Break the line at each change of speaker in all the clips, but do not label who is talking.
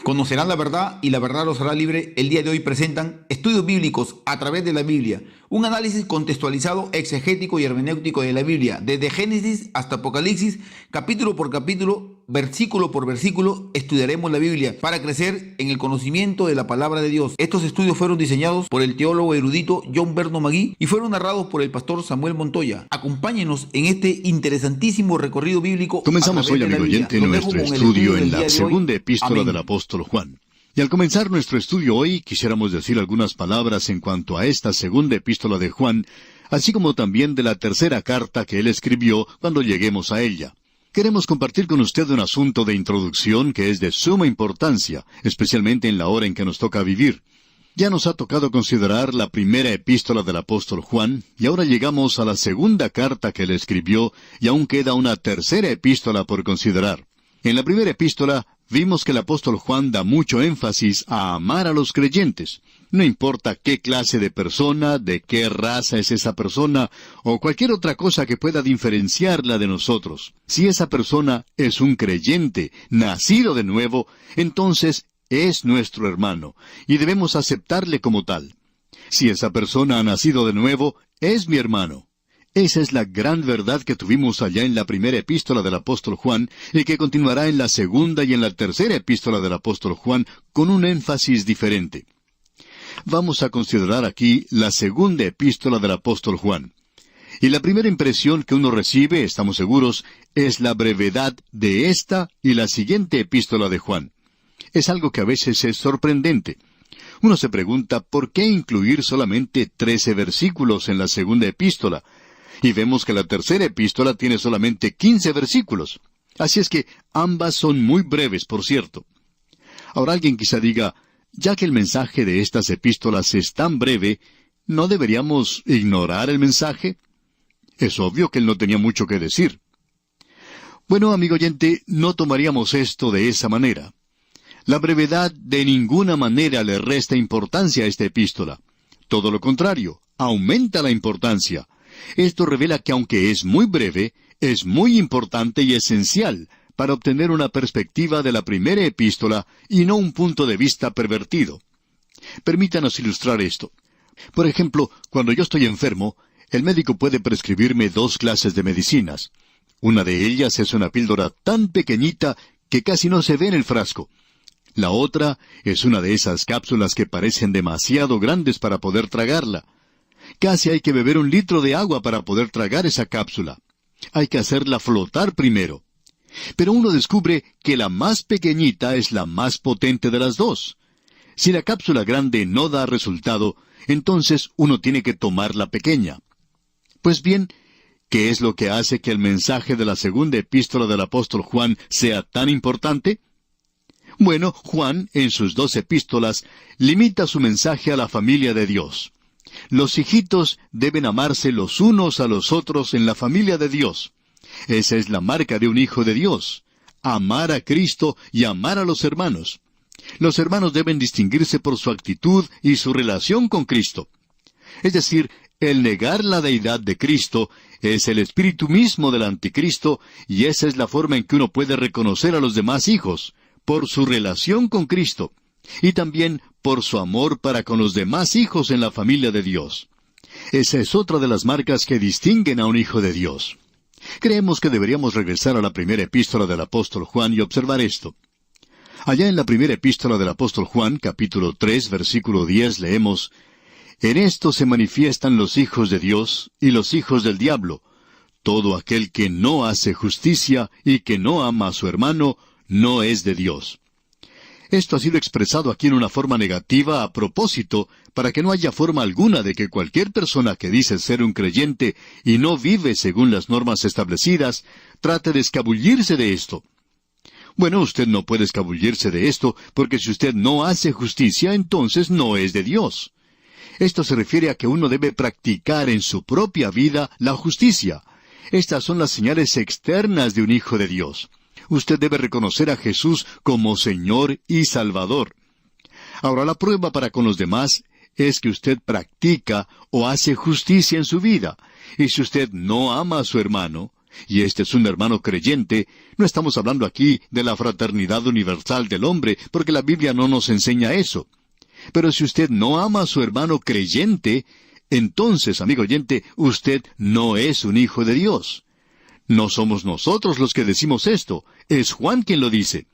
Conocerán la verdad y la verdad los hará libre. El día de hoy presentan estudios bíblicos a través de la Biblia, un análisis contextualizado, exegético y hermenéutico de la Biblia, desde Génesis hasta Apocalipsis, capítulo por capítulo, versículo por versículo, estudiaremos la Biblia para crecer en el conocimiento de la palabra de Dios. Estos estudios fueron diseñados por el teólogo erudito John Berno Magui y fueron narrados por el pastor Samuel Montoya. Acompáñenos en este interesantísimo recorrido bíblico.
Comenzamos hoy, amigo oyente, nuestro estudio en la segunda epístola del apóstol Juan. Y al comenzar nuestro estudio hoy, quisiéramos decir algunas palabras en cuanto a esta segunda epístola de Juan, así como también de la tercera carta que él escribió cuando lleguemos a ella. Queremos compartir con usted un asunto de introducción que es de suma importancia, especialmente en la hora en que nos toca vivir. Ya nos ha tocado considerar la primera epístola del apóstol Juan, y ahora llegamos a la segunda carta que él escribió, y aún queda una tercera epístola por considerar. En la primera epístola vimos que el apóstol Juan da mucho énfasis a amar a los creyentes. No importa qué clase de persona, de qué raza es esa persona, o cualquier otra cosa que pueda diferenciarla de nosotros. Si esa persona es un creyente, nacido de nuevo, entonces es nuestro hermano, y debemos aceptarle como tal. Si esa persona ha nacido de nuevo, es mi hermano. Esa es la gran verdad que tuvimos allá en la primera epístola del apóstol Juan, y que continuará en la segunda y en la tercera epístola del apóstol Juan, con un énfasis diferente. Vamos a considerar aquí la segunda epístola del apóstol Juan. Y la primera impresión que uno recibe, estamos seguros, es la brevedad de esta y la siguiente epístola de Juan. Es algo que a veces es sorprendente. Uno se pregunta por qué incluir solamente 13 versículos en la segunda epístola. Y vemos que la tercera epístola tiene solamente 15 versículos. Así es que ambas son muy breves, por cierto. Ahora alguien quizá diga, ya que el mensaje de estas epístolas es tan breve, ¿no deberíamos ignorar el mensaje? Es obvio que él no tenía mucho que decir. Bueno, amigo oyente, no tomaríamos esto de esa manera. La brevedad de ninguna manera le resta importancia a esta epístola. Todo lo contrario, aumenta la importancia. Esto revela que aunque es muy breve, es muy importante y esencial para obtener una perspectiva de la primera epístola y no un punto de vista pervertido. Permítanos ilustrar esto. Por ejemplo, cuando yo estoy enfermo, el médico puede prescribirme 2 clases de medicinas. Una de ellas es una píldora tan pequeñita que casi no se ve en el frasco. La otra es una de esas cápsulas que parecen demasiado grandes para poder tragarla. Casi hay que beber 1 litro de agua para poder tragar esa cápsula. Hay que hacerla flotar primero. Pero uno descubre que la más pequeñita es la más potente de las 2. Si la cápsula grande no da resultado, entonces uno tiene que tomar la pequeña. Pues bien, ¿qué es lo que hace que el mensaje de la segunda epístola del apóstol Juan sea tan importante? Bueno, Juan, en sus 2 epístolas, limita su mensaje a la familia de Dios. Los hijitos deben amarse los unos a los otros en la familia de Dios. Esa es la marca de un hijo de Dios. Amar a Cristo y amar a los hermanos. Los hermanos deben distinguirse por su actitud y su relación con Cristo. Es decir, el negar la deidad de Cristo es el espíritu mismo del anticristo, y esa es la forma en que uno puede reconocer a los demás hijos, por su relación con Cristo, y también por su amor para con los demás hijos en la familia de Dios. Esa es otra de las marcas que distinguen a un hijo de Dios. Creemos que deberíamos regresar a la primera epístola del apóstol Juan y observar esto. Allá en la primera epístola del apóstol Juan, capítulo 3, versículo 10, leemos, «En esto se manifiestan los hijos de Dios y los hijos del diablo. Todo aquel que no hace justicia y que no ama a su hermano, no es de Dios». Esto ha sido expresado aquí en una forma negativa a propósito, para que no haya forma alguna de que cualquier persona que dice ser un creyente y no vive según las normas establecidas, trate de escabullirse de esto. Bueno, usted no puede escabullirse de esto, porque si usted no hace justicia, entonces no es de Dios. Esto se refiere a que uno debe practicar en su propia vida la justicia. Estas son las señales externas de un hijo de Dios. Usted debe reconocer a Jesús como Señor y Salvador. Ahora, la prueba para con los demás es que usted practica o hace justicia en su vida. Y si usted no ama a su hermano, y este es un hermano creyente, no estamos hablando aquí de la fraternidad universal del hombre, porque la Biblia no nos enseña eso. Pero si usted no ama a su hermano creyente, entonces, amigo oyente, usted no es un hijo de Dios. No somos nosotros los que decimos esto, es Juan quien lo dice.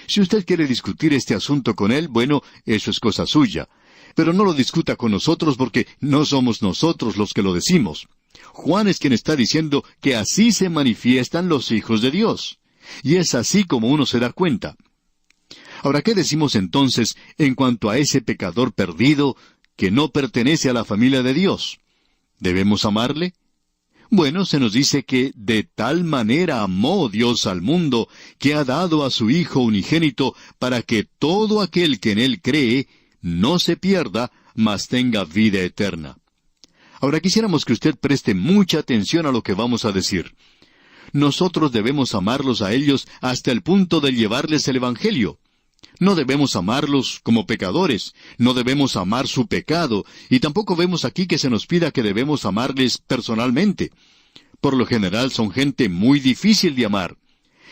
Si usted quiere discutir este asunto con él, bueno, eso es cosa suya. Pero no lo discuta con nosotros porque no somos nosotros los que lo decimos. Juan es quien está diciendo que así se manifiestan los hijos de Dios. Y es así como uno se da cuenta. Ahora, ¿qué decimos entonces en cuanto a ese pecador perdido que no pertenece a la familia de Dios? ¿Debemos amarle? Bueno, se nos dice que de tal manera amó Dios al mundo que ha dado a su Hijo unigénito para que todo aquel que en Él cree no se pierda, mas tenga vida eterna. Ahora quisiéramos que usted preste mucha atención a lo que vamos a decir. Nosotros debemos amarlos a ellos hasta el punto de llevarles el Evangelio. No debemos amarlos como pecadores, no debemos amar su pecado, y tampoco vemos aquí que se nos pida que debemos amarles personalmente. Por lo general son gente muy difícil de amar.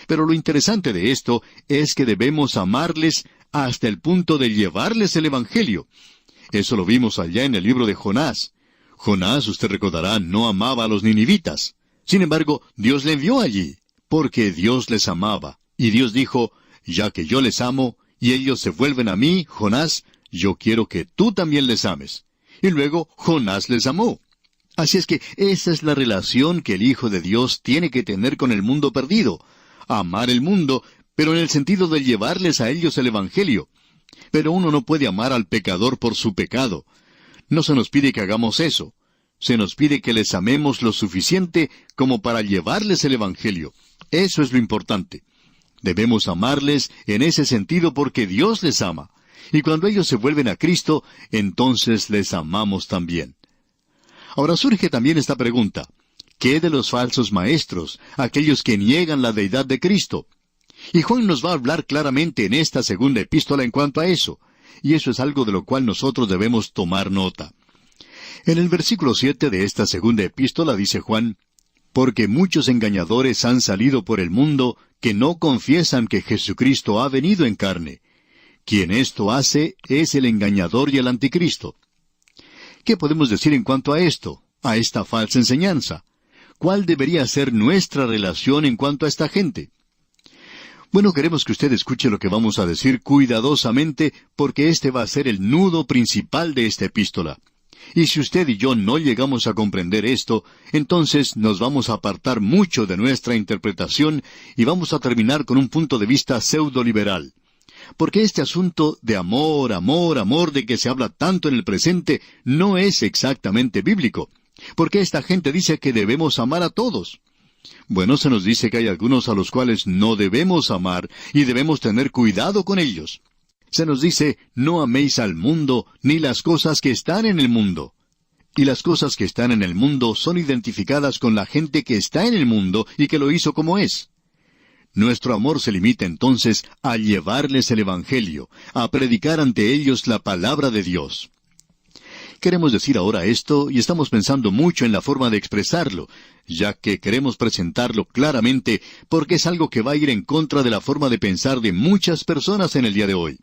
Pero lo interesante de esto es que debemos amarles hasta el punto de llevarles el Evangelio. Eso lo vimos allá en el libro de Jonás. Jonás, usted recordará, no amaba a los ninivitas. Sin embargo, Dios le envió allí, porque Dios les amaba. Y Dios dijo, ya que yo les amo, y ellos se vuelven a mí, Jonás, yo quiero que tú también les ames. Y luego Jonás les amó. Así es que esa es la relación que el Hijo de Dios tiene que tener con el mundo perdido. Amar el mundo, pero en el sentido de llevarles a ellos el Evangelio. Pero uno no puede amar al pecador por su pecado. No se nos pide que hagamos eso. Se nos pide que les amemos lo suficiente como para llevarles el Evangelio. Eso es lo importante. Debemos amarles en ese sentido porque Dios les ama. Y cuando ellos se vuelven a Cristo, entonces les amamos también. Ahora surge también esta pregunta. ¿Qué de los falsos maestros, aquellos que niegan la deidad de Cristo? Y Juan nos va a hablar claramente en esta segunda epístola en cuanto a eso. Y eso es algo de lo cual nosotros debemos tomar nota. En el versículo 7 de esta segunda epístola dice Juan, porque muchos engañadores han salido por el mundo que no confiesan que Jesucristo ha venido en carne. Quien esto hace es el engañador y el anticristo. ¿Qué podemos decir en cuanto a esto, a esta falsa enseñanza? ¿Cuál debería ser nuestra relación en cuanto a esta gente? Bueno, queremos que usted escuche lo que vamos a decir cuidadosamente, porque este va a ser el nudo principal de esta epístola. Y si usted y yo no llegamos a comprender esto, entonces nos vamos a apartar mucho de nuestra interpretación y vamos a terminar con un punto de vista pseudo-liberal. Porque este asunto de amor, amor, amor de que se habla tanto en el presente no es exactamente bíblico. Porque esta gente dice que debemos amar a todos. Bueno, se nos dice que hay algunos a los cuales no debemos amar y debemos tener cuidado con ellos. Se nos dice, no améis al mundo ni las cosas que están en el mundo. Y las cosas que están en el mundo son identificadas con la gente que está en el mundo y que lo hizo como es. Nuestro amor se limita entonces a llevarles el Evangelio, a predicar ante ellos la palabra de Dios. Queremos decir ahora esto y estamos pensando mucho en la forma de expresarlo, ya que queremos presentarlo claramente porque es algo que va a ir en contra de la forma de pensar de muchas personas en el día de hoy.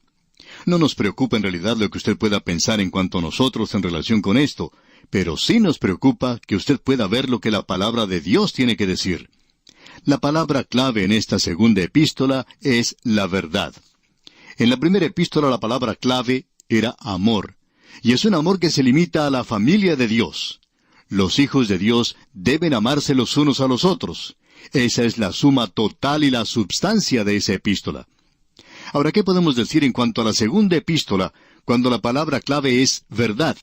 No nos preocupa en realidad lo que usted pueda pensar en cuanto a nosotros en relación con esto, pero sí nos preocupa que usted pueda ver lo que la palabra de Dios tiene que decir. La palabra clave en esta segunda epístola es la verdad. En la primera epístola la palabra clave era amor, y es un amor que se limita a la familia de Dios. Los hijos de Dios deben amarse los unos a los otros. Esa es la suma total y la substancia de esa epístola. Ahora, ¿qué podemos decir en cuanto a la segunda epístola, cuando la palabra clave es verdad?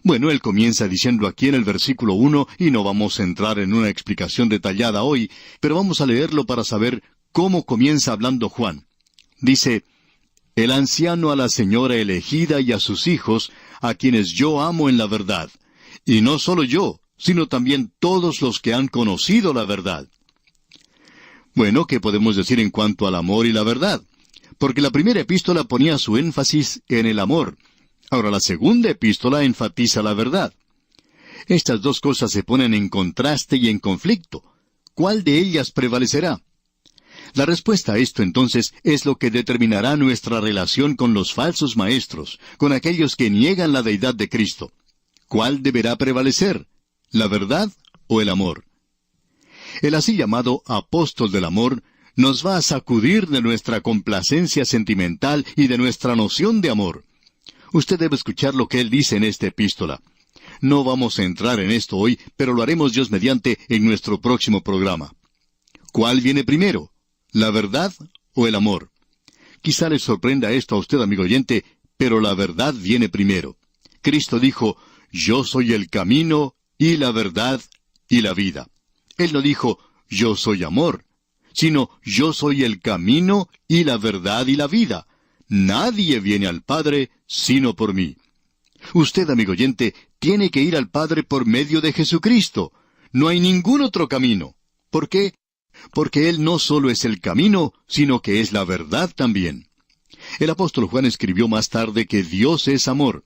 Bueno, él comienza diciendo aquí en el versículo 1, y no vamos a entrar en una explicación detallada hoy, pero vamos a leerlo para saber cómo comienza hablando Juan. Dice, el anciano a la señora elegida y a sus hijos, a quienes yo amo en la verdad. Y no solo yo, sino también todos los que han conocido la verdad. Bueno, ¿qué podemos decir en cuanto al amor y la verdad? Porque la primera epístola ponía su énfasis en el amor. Ahora la segunda epístola enfatiza la verdad. Estas dos cosas se ponen en contraste y en conflicto. ¿cuál de ellas prevalecerá? La respuesta a esto entonces es lo que determinará nuestra relación con los falsos maestros, con aquellos que niegan la deidad de Cristo. ¿Cuál deberá prevalecer? ¿La verdad o el amor? El así llamado apóstol del amor nos va a sacudir de nuestra complacencia sentimental y de nuestra noción de amor. Usted debe escuchar lo que él dice en esta epístola. No vamos a entrar en esto hoy, pero lo haremos Dios mediante en nuestro próximo programa. ¿Cuál viene primero? ¿La verdad o el amor? Quizá le sorprenda esto a usted, amigo oyente, pero la verdad viene primero. Cristo dijo, yo soy el camino y la verdad y la vida. Él no dijo, yo soy amor, sino yo soy el camino y la verdad y la vida. Nadie viene al Padre sino por mí. Usted, amigo oyente, tiene que ir al Padre por medio de Jesucristo. No hay ningún otro camino. ¿Por qué? Porque Él no solo es el camino, sino que es la verdad también. El apóstol Juan escribió más tarde que Dios es amor.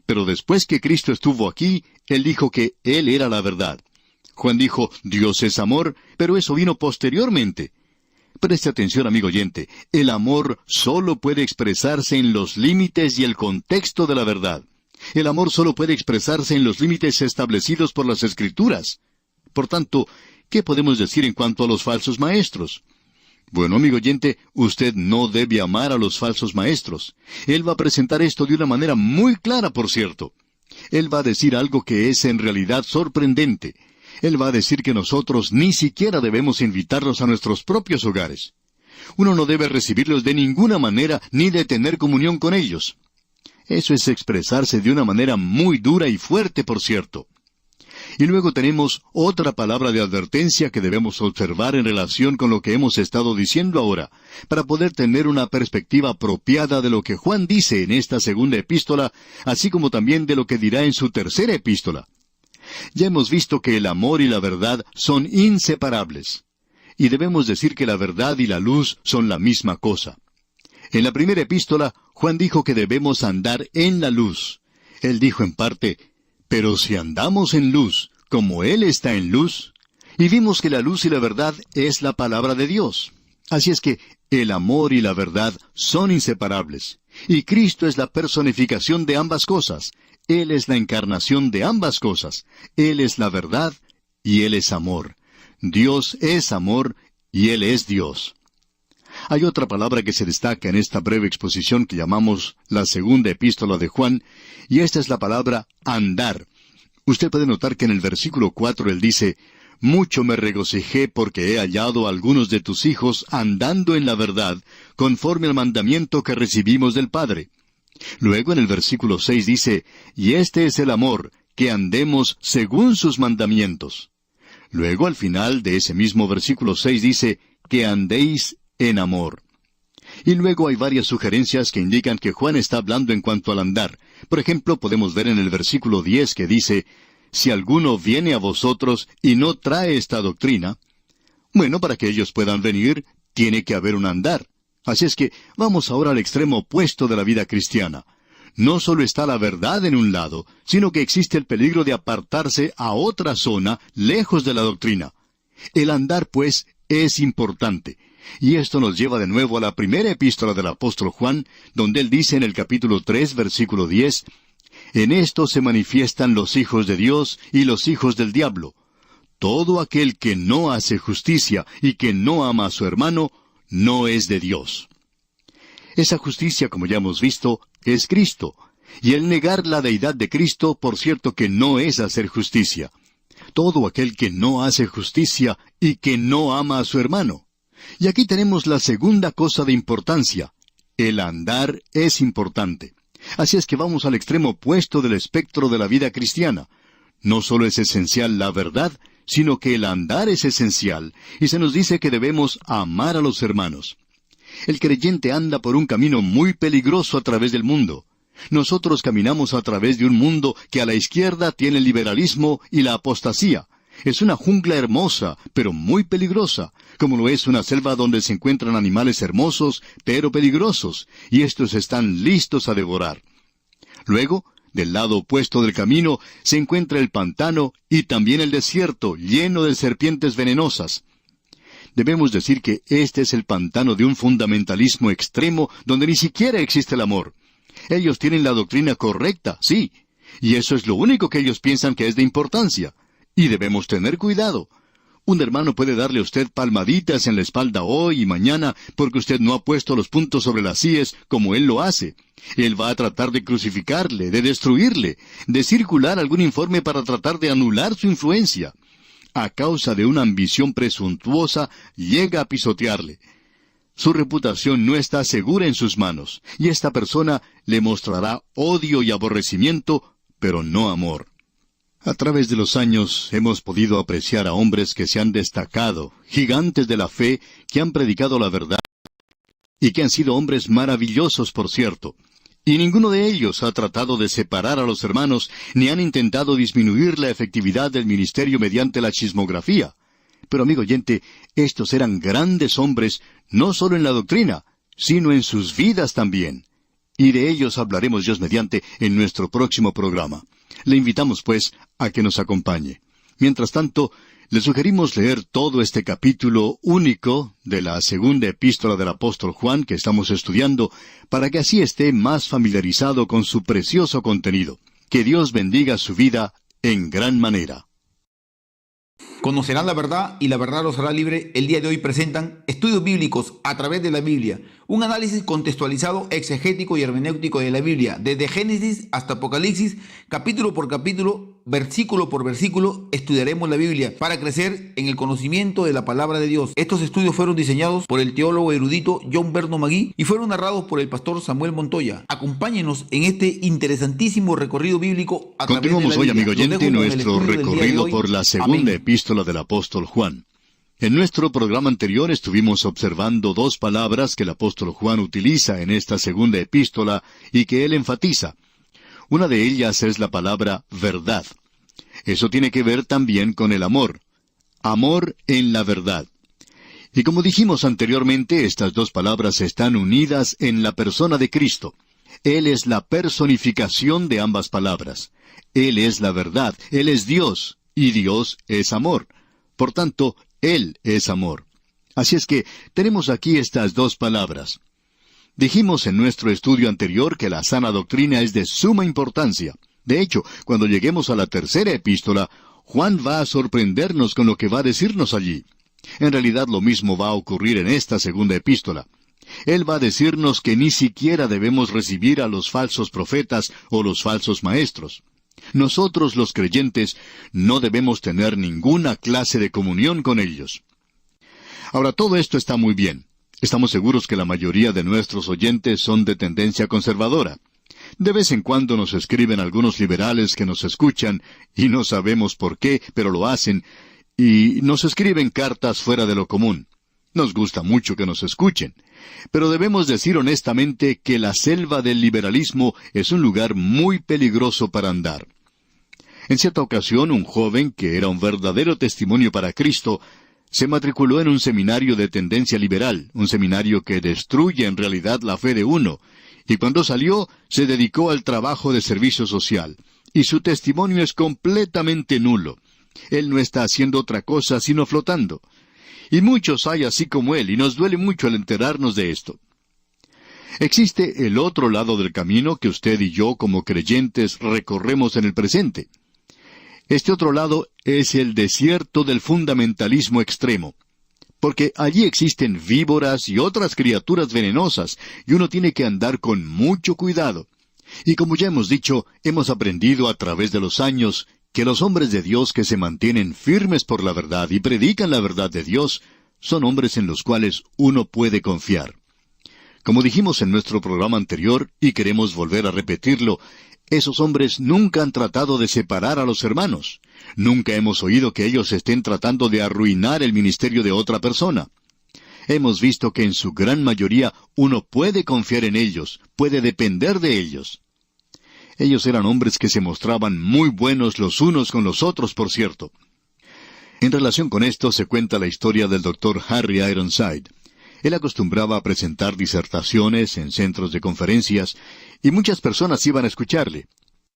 Pero después que Cristo estuvo aquí, Él dijo que Él era la verdad. Juan dijo, Dios es amor, pero eso vino posteriormente. Preste atención, amigo oyente, el amor solo puede expresarse en los límites y el contexto de la verdad. El amor solo puede expresarse en los límites establecidos por las Escrituras. Por tanto, ¿qué podemos decir en cuanto a los falsos maestros? Bueno, amigo oyente, usted no debe amar a los falsos maestros. Él va a presentar esto de una manera muy clara, por cierto. Él va a decir algo que es en realidad sorprendente. Él va a decir que nosotros ni siquiera debemos invitarlos a nuestros propios hogares. Uno no debe recibirlos de ninguna manera ni de tener comunión con ellos. Eso es expresarse de una manera muy dura y fuerte, por cierto. Y luego tenemos otra palabra de advertencia que debemos observar en relación con lo que hemos estado diciendo ahora, para poder tener una perspectiva apropiada de lo que Juan dice en esta segunda epístola, así como también de lo que dirá en su tercera epístola. Ya hemos visto que el amor y la verdad son inseparables. Y debemos decir que la verdad y la luz son la misma cosa. En la primera epístola, Juan dijo que debemos andar en la luz. Él dijo en parte, pero si andamos en luz, como Él está en luz, y vimos que la luz y la verdad es la palabra de Dios. Así es que el amor y la verdad son inseparables. Y Cristo es la personificación de ambas cosas. Él es la encarnación de ambas cosas. Él es la verdad y Él es amor. Dios es amor y Él es Dios. Hay otra palabra que se destaca en esta breve exposición que llamamos la segunda epístola de Juan, y esta es la palabra andar. Usted puede notar que en el versículo 4 él dice, «Mucho me regocijé porque he hallado a algunos de tus hijos andando en la verdad, conforme al mandamiento que recibimos del Padre». Luego en el versículo 6 dice, «Y este es el amor, que andemos según sus mandamientos». Luego al final de ese mismo versículo 6 dice, «Que andéis en amor». Y luego hay varias sugerencias que indican que Juan está hablando en cuanto al andar. Por ejemplo, podemos ver en el versículo 10 que dice, «Si alguno viene a vosotros y no trae esta doctrina», bueno, para que ellos puedan venir, tiene que haber un andar. Así es que vamos ahora al extremo opuesto de la vida cristiana. No solo está la verdad en un lado, sino que existe el peligro de apartarse a otra zona, lejos de la doctrina. El andar, pues, es importante. Y esto nos lleva de nuevo a la primera epístola del apóstol Juan, donde él dice en el capítulo 3, versículo 10, «En esto se manifiestan los hijos de Dios y los hijos del diablo. Todo aquel que no hace justicia y que no ama a su hermano, no es de Dios». Esa justicia, como ya hemos visto, es Cristo. Y el negar la deidad de Cristo, por cierto que no es hacer justicia. Todo aquel que no hace justicia y que no ama a su hermano. Y aquí tenemos la segunda cosa de importancia. El andar es importante. Así es que vamos al extremo opuesto del espectro de la vida cristiana. No solo es esencial la verdad, sino que el andar es esencial, y se nos dice que debemos amar a los hermanos. El creyente anda por un camino muy peligroso a través del mundo. Nosotros caminamos a través de un mundo que a la izquierda tiene el liberalismo y la apostasía. Es una jungla hermosa, pero muy peligrosa, como lo es una selva donde se encuentran animales hermosos, pero peligrosos, y estos están listos a devorar. Luego, del lado opuesto del camino, se encuentra el pantano y también el desierto, lleno de serpientes venenosas. debemos decir que este es el pantano de un fundamentalismo extremo donde ni siquiera existe el amor. Ellos tienen la doctrina correcta, sí, y eso es lo único que ellos piensan que es de importancia. Y debemos tener cuidado. Un hermano puede darle a usted palmaditas en la espalda hoy y mañana porque usted no ha puesto los puntos sobre las íes como él lo hace. Él va a tratar de crucificarle, de destruirle, de circular algún informe para tratar de anular su influencia. A causa de una ambición presuntuosa, llega a pisotearle. Su reputación no está segura en sus manos, y esta persona le mostrará odio y aborrecimiento, pero no amor. A través de los años hemos podido apreciar a hombres que se han destacado, gigantes de la fe, que han predicado la verdad, y que han sido hombres maravillosos, por cierto. Y ninguno de ellos ha tratado de separar a los hermanos, ni han intentado disminuir la efectividad del ministerio mediante la chismografía. Pero, amigo oyente, estos eran grandes hombres, no solo en la doctrina, sino en sus vidas también. Y de ellos hablaremos, Dios mediante, en nuestro próximo programa. Le invitamos, pues, a que nos acompañe. Mientras tanto, le sugerimos leer todo este capítulo único de la segunda epístola del apóstol Juan que estamos estudiando, para que así esté más familiarizado con su precioso contenido. Que Dios bendiga su vida en gran manera.
Conocerán la verdad y la verdad los hará libre. El día de hoy presentan Estudios Bíblicos a través de la Biblia, un análisis contextualizado, exegético y hermenéutico de la Biblia, desde Génesis hasta Apocalipsis, capítulo por capítulo, versículo por versículo, estudiaremos la Biblia para crecer en el conocimiento de la palabra de Dios. Estos estudios fueron diseñados por el teólogo erudito John Berno Magui y fueron narrados por el pastor Samuel Montoya. Acompáñenos en este interesantísimo recorrido bíblico a través de la Biblia.
Continuamos hoy, amigo oyente, nuestro recorrido por la segunda epístola del apóstol Juan. En nuestro programa anterior estuvimos observando dos palabras que el apóstol Juan utiliza en esta segunda epístola y que él enfatiza. Una de ellas es la palabra verdad. Eso tiene que ver también con el amor. Amor en la verdad. Y como dijimos anteriormente, estas dos palabras están unidas en la persona de Cristo. Él es la personificación de ambas palabras. Él es la verdad, Él es Dios, y Dios es amor. Por tanto, Él es amor. Así es que tenemos aquí estas dos palabras. Dijimos en nuestro estudio anterior que la sana doctrina es de suma importancia. De hecho, cuando lleguemos a la tercera epístola, Juan va a sorprendernos con lo que va a decirnos allí. En realidad lo mismo va a ocurrir en esta segunda epístola. Él va a decirnos que ni siquiera debemos recibir a los falsos profetas o los falsos maestros. Nosotros los creyentes no debemos tener ninguna clase de comunión con ellos. Ahora, todo esto está muy bien. Estamos seguros que la mayoría de nuestros oyentes son de tendencia conservadora. De vez en cuando nos escriben algunos liberales que nos escuchan, y no sabemos por qué, pero lo hacen, y nos escriben cartas fuera de lo común. Nos gusta mucho que nos escuchen, pero debemos decir honestamente que la selva del liberalismo es un lugar muy peligroso para andar. En cierta ocasión, un joven, que era un verdadero testimonio para Cristo, se matriculó en un seminario de tendencia liberal, un seminario que destruye en realidad la fe de uno, y cuando salió, se dedicó al trabajo de servicio social, y su testimonio es completamente nulo. Él no está haciendo otra cosa sino flotando. Y muchos hay así como él, y nos duele mucho al enterarnos de esto. Existe el otro lado del camino que usted y yo como creyentes recorremos en el presente. Este otro lado es el desierto del fundamentalismo extremo, porque allí existen víboras y otras criaturas venenosas, y uno tiene que andar con mucho cuidado. Y como ya hemos dicho, hemos aprendido a través de los años que los hombres de Dios que se mantienen firmes por la verdad y predican la verdad de Dios, son hombres en los cuales uno puede confiar. Como dijimos en nuestro programa anterior, y queremos volver a repetirlo, esos hombres nunca han tratado de separar a los hermanos. Nunca hemos oído que ellos estén tratando de arruinar el ministerio de otra persona. Hemos visto que en su gran mayoría uno puede confiar en ellos, puede depender de ellos. Ellos eran hombres que se mostraban muy buenos los unos con los otros, por cierto. En relación con esto se cuenta la historia del Dr. Harry Ironside. Él acostumbraba a presentar disertaciones en centros de conferencias, y muchas personas iban a escucharle.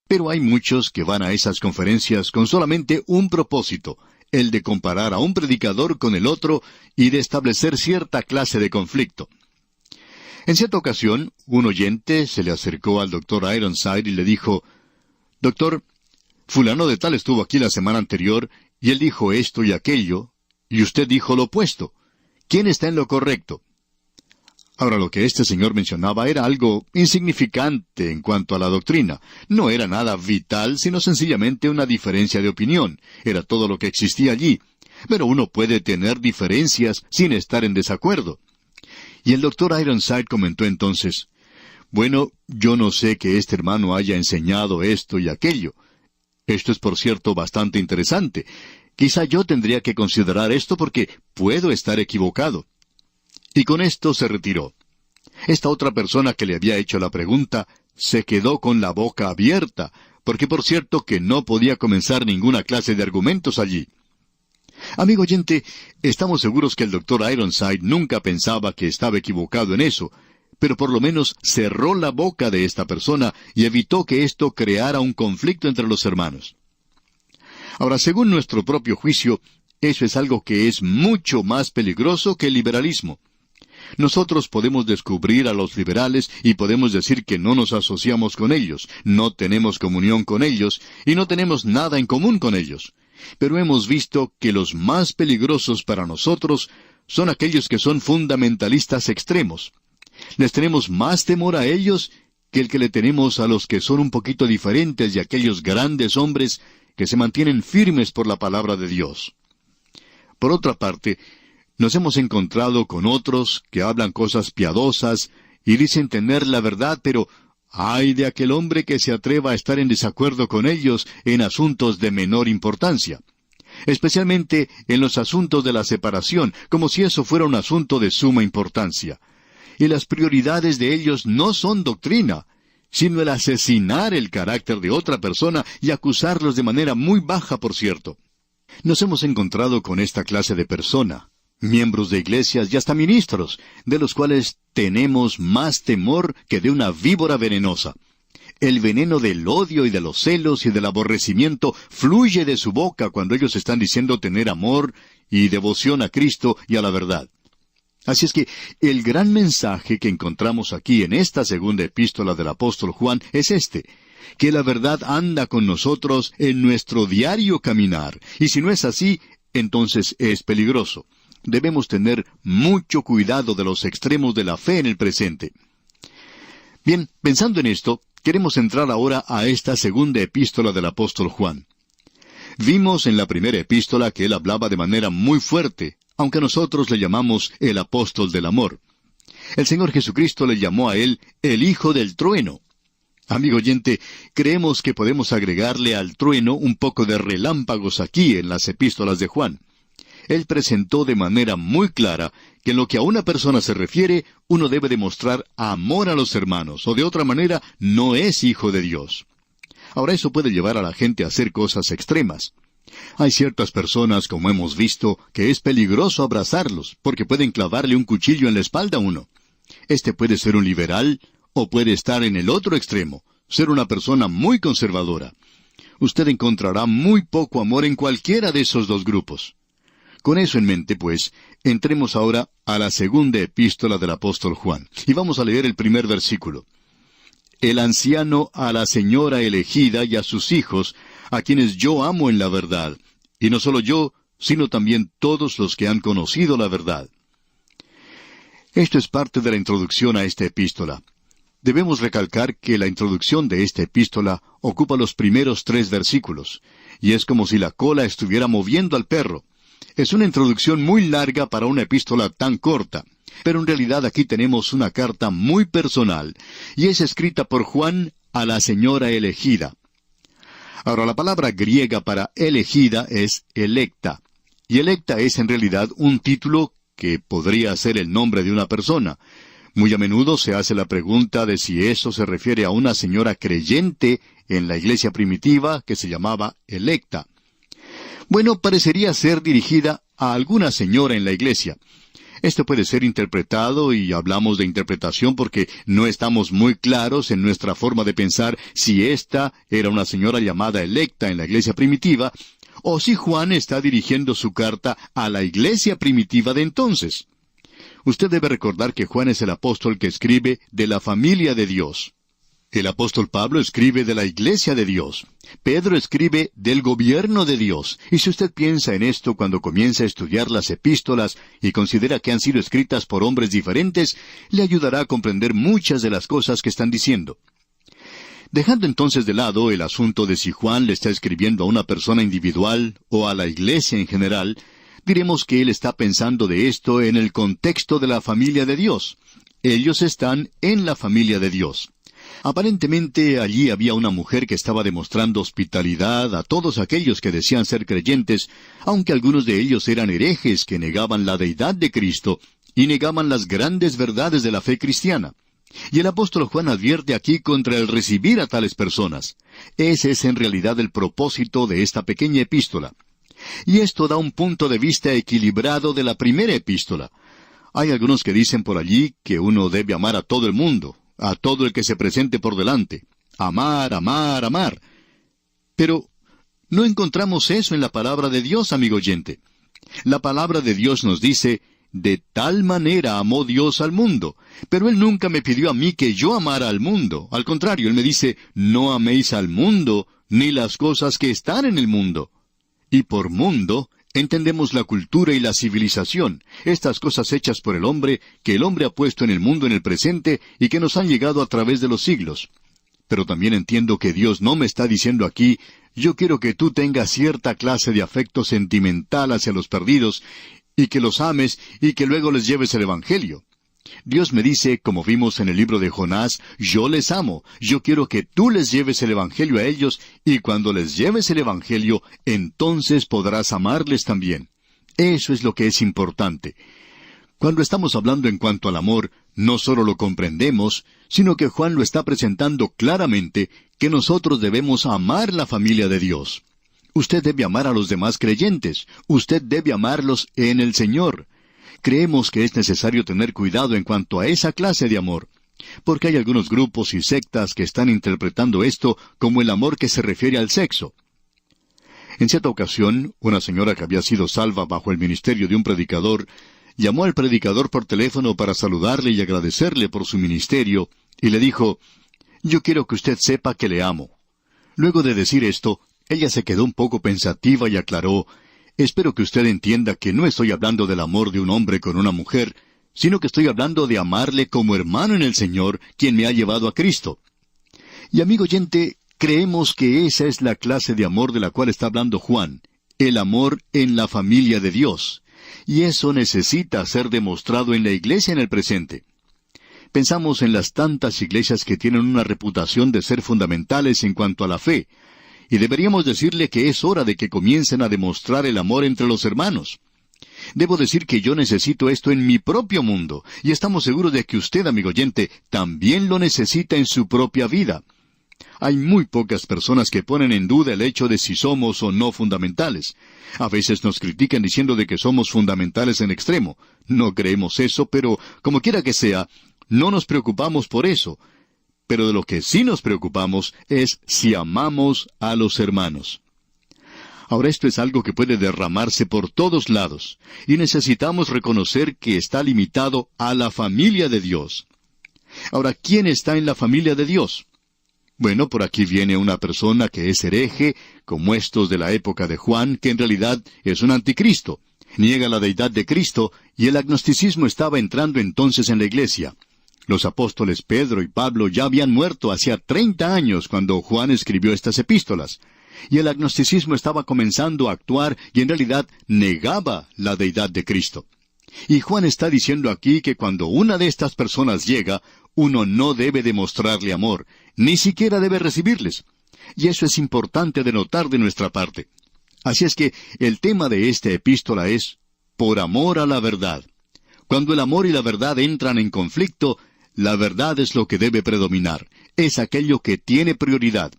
Pero hay muchos que van a esas conferencias con solamente un propósito, el de comparar a un predicador con el otro y de establecer cierta clase de conflicto. En cierta ocasión, un oyente se le acercó al doctor Ironside y le dijo, «Doctor, fulano de tal estuvo aquí la semana anterior, y él dijo esto y aquello, y usted dijo lo opuesto. ¿Quién está en lo correcto?» Ahora, lo que este señor mencionaba era algo insignificante en cuanto a la doctrina. No era nada vital, sino sencillamente una diferencia de opinión. Era todo lo que existía allí. Pero uno puede tener diferencias sin estar en desacuerdo. Y el doctor Ironside comentó entonces, «Bueno, yo no sé que este hermano haya enseñado esto y aquello. Esto es, por cierto, bastante interesante. Quizá yo tendría que considerar esto porque puedo estar equivocado». Y con esto se retiró. Esta otra persona que le había hecho la pregunta se quedó con la boca abierta, porque por cierto que no podía comenzar ninguna clase de argumentos allí. Amigo oyente, estamos seguros que el doctor Ironside nunca pensaba que estaba equivocado en eso, pero por lo menos cerró la boca de esta persona y evitó que esto creara un conflicto entre los hermanos. Ahora, según nuestro propio juicio, eso es algo que es mucho más peligroso que el liberalismo. Nosotros podemos descubrir a los liberales y podemos decir que no nos asociamos con ellos, no tenemos comunión con ellos y no tenemos nada en común con ellos. Pero hemos visto que los más peligrosos para nosotros son aquellos que son fundamentalistas extremos. Les tenemos más temor a ellos que el que le tenemos a los que son un poquito diferentes de aquellos grandes hombres que se mantienen firmes por la palabra de Dios. Por otra parte, nos hemos encontrado con otros que hablan cosas piadosas y dicen tener la verdad, pero ay de aquel hombre que se atreva a estar en desacuerdo con ellos en asuntos de menor importancia, especialmente en los asuntos de la separación, como si eso fuera un asunto de suma importancia. Y las prioridades de ellos no son doctrina, sino el asesinar el carácter de otra persona y acusarlos de manera muy baja, por cierto. Nos hemos encontrado con esta clase de persona, miembros de iglesias y hasta ministros, de los cuales tenemos más temor que de una víbora venenosa. El veneno del odio y de los celos y del aborrecimiento fluye de su boca cuando ellos están diciendo tener amor y devoción a Cristo y a la verdad. Así es que el gran mensaje que encontramos aquí en esta segunda epístola del apóstol Juan es este, que la verdad anda con nosotros en nuestro diario caminar, y si no es así, entonces es peligroso. Debemos tener mucho cuidado de los extremos de la fe en el presente. Bien, pensando en esto, queremos entrar ahora a esta segunda epístola del apóstol Juan. Vimos en la primera epístola que él hablaba de manera muy fuerte, aunque nosotros le llamamos el apóstol del amor. El Señor Jesucristo le llamó a él el Hijo del Trueno. Amigo oyente, creemos que podemos agregarle al trueno un poco de relámpagos aquí en las epístolas de Juan. Él presentó de manera muy clara que en lo que a una persona se refiere, uno debe demostrar amor a los hermanos, o de otra manera no es hijo de Dios. Ahora eso puede llevar a la gente a hacer cosas extremas. Hay ciertas personas, como hemos visto, que es peligroso abrazarlos, porque pueden clavarle un cuchillo en la espalda a uno. Este puede ser un liberal, o puede estar en el otro extremo, ser una persona muy conservadora. Usted encontrará muy poco amor en cualquiera de esos dos grupos. Con eso en mente, pues, entremos ahora a la segunda epístola del apóstol Juan. Y vamos a leer el primer versículo. El anciano a la señora elegida y a sus hijos, a quienes yo amo en la verdad. Y no solo yo, sino también todos los que han conocido la verdad. Esto es parte de la introducción a esta epístola. Debemos recalcar que la introducción de esta epístola ocupa los primeros 3 versículos, y es como si la cola estuviera moviendo al perro. Es una introducción muy larga para una epístola tan corta, pero en realidad aquí tenemos una carta muy personal, y es escrita por Juan a la señora elegida. Ahora, la palabra griega para elegida es electa, y electa es en realidad un título que podría ser el nombre de una persona. Muy a menudo se hace la pregunta de si eso se refiere a una señora creyente en la iglesia primitiva que se llamaba electa. Bueno, parecería ser dirigida a alguna señora en la iglesia. Esto puede ser interpretado, y hablamos de interpretación porque no estamos muy claros en nuestra forma de pensar si esta era una señora llamada electa en la iglesia primitiva, o si Juan está dirigiendo su carta a la iglesia primitiva de entonces. Usted debe recordar que Juan es el apóstol que escribe de la familia de Dios. El apóstol Pablo escribe de la iglesia de Dios. Pedro escribe del gobierno de Dios. Y si usted piensa en esto cuando comienza a estudiar las epístolas y considera que han sido escritas por hombres diferentes, le ayudará a comprender muchas de las cosas que están diciendo. Dejando entonces de lado el asunto de si Juan le está escribiendo a una persona individual o a la iglesia en general, diremos que él está pensando de esto en el contexto de la familia de Dios. Ellos están en la familia de Dios. Aparentemente allí había una mujer que estaba demostrando hospitalidad a todos aquellos que decían ser creyentes, aunque algunos de ellos eran herejes que negaban la deidad de Cristo y negaban las grandes verdades de la fe cristiana. Y el apóstol Juan advierte aquí contra el recibir a tales personas. Ese es en realidad el propósito de esta pequeña epístola. Y esto da un punto de vista equilibrado de la primera epístola. Hay algunos que dicen por allí que uno debe amar a todo el mundo, a todo el que se presente por delante. Amar, amar, amar. Pero no encontramos eso en la palabra de Dios, amigo oyente. La palabra de Dios nos dice, de tal manera amó Dios al mundo. Pero Él nunca me pidió a mí que yo amara al mundo. Al contrario, Él me dice, no améis al mundo, ni las cosas que están en el mundo. Y por mundo entendemos la cultura y la civilización, estas cosas hechas por el hombre, que el hombre ha puesto en el mundo en el presente y que nos han llegado a través de los siglos. Pero también entiendo que Dios no me está diciendo aquí, yo quiero que tú tengas cierta clase de afecto sentimental hacia los perdidos, y que los ames y que luego les lleves el Evangelio. Dios me dice, como vimos en el libro de Jonás, yo les amo, yo quiero que tú les lleves el Evangelio a ellos, y cuando les lleves el Evangelio, entonces podrás amarles también. Eso es lo que es importante. Cuando estamos hablando en cuanto al amor, no solo lo comprendemos, sino que Juan lo está presentando claramente, que nosotros debemos amar la familia de Dios. Usted debe amar a los demás creyentes, usted debe amarlos en el Señor. Creemos que es necesario tener cuidado en cuanto a esa clase de amor, porque hay algunos grupos y sectas que están interpretando esto como el amor que se refiere al sexo. En cierta ocasión, una señora que había sido salva bajo el ministerio de un predicador, llamó al predicador por teléfono para saludarle y agradecerle por su ministerio, y le dijo, «Yo quiero que usted sepa que le amo». Luego de decir esto, ella se quedó un poco pensativa y aclaró, «Espero que usted entienda que no estoy hablando del amor de un hombre con una mujer, sino que estoy hablando de amarle como hermano en el Señor, quien me ha llevado a Cristo». Y amigo oyente, creemos que esa es la clase de amor de la cual está hablando Juan, el amor en la familia de Dios. Y eso necesita ser demostrado en la iglesia en el presente. Pensamos en las tantas iglesias que tienen una reputación de ser fundamentales en cuanto a la fe, y deberíamos decirle que es hora de que comiencen a demostrar el amor entre los hermanos. Debo decir que yo necesito esto en mi propio mundo, y estamos seguros de que usted, amigo oyente, también lo necesita en su propia vida. Hay muy pocas personas que ponen en duda el hecho de si somos o no fundamentales. A veces nos critican diciendo de que somos fundamentales en extremo. No creemos eso, pero como quiera que sea, no nos preocupamos por eso. Pero de lo que sí nos preocupamos es si amamos a los hermanos. Ahora esto es algo que puede derramarse por todos lados, y necesitamos reconocer que está limitado a la familia de Dios. Ahora, ¿quién está en la familia de Dios? Bueno, por aquí viene una persona que es hereje, como estos de la época de Juan, que en realidad es un anticristo. Niega la deidad de Cristo, y el agnosticismo estaba entrando entonces en la iglesia. Los apóstoles Pedro y Pablo ya habían muerto hacía 30 años cuando Juan escribió estas epístolas. Y el agnosticismo estaba comenzando a actuar y en realidad negaba la deidad de Cristo. Y Juan está diciendo aquí que cuando una de estas personas llega, uno no debe demostrarle amor, ni siquiera debe recibirles. Y eso es importante de notar de nuestra parte. Así es que el tema de esta epístola es por amor a la verdad. Cuando el amor y la verdad entran en conflicto, la verdad es lo que debe predominar, es aquello que tiene prioridad.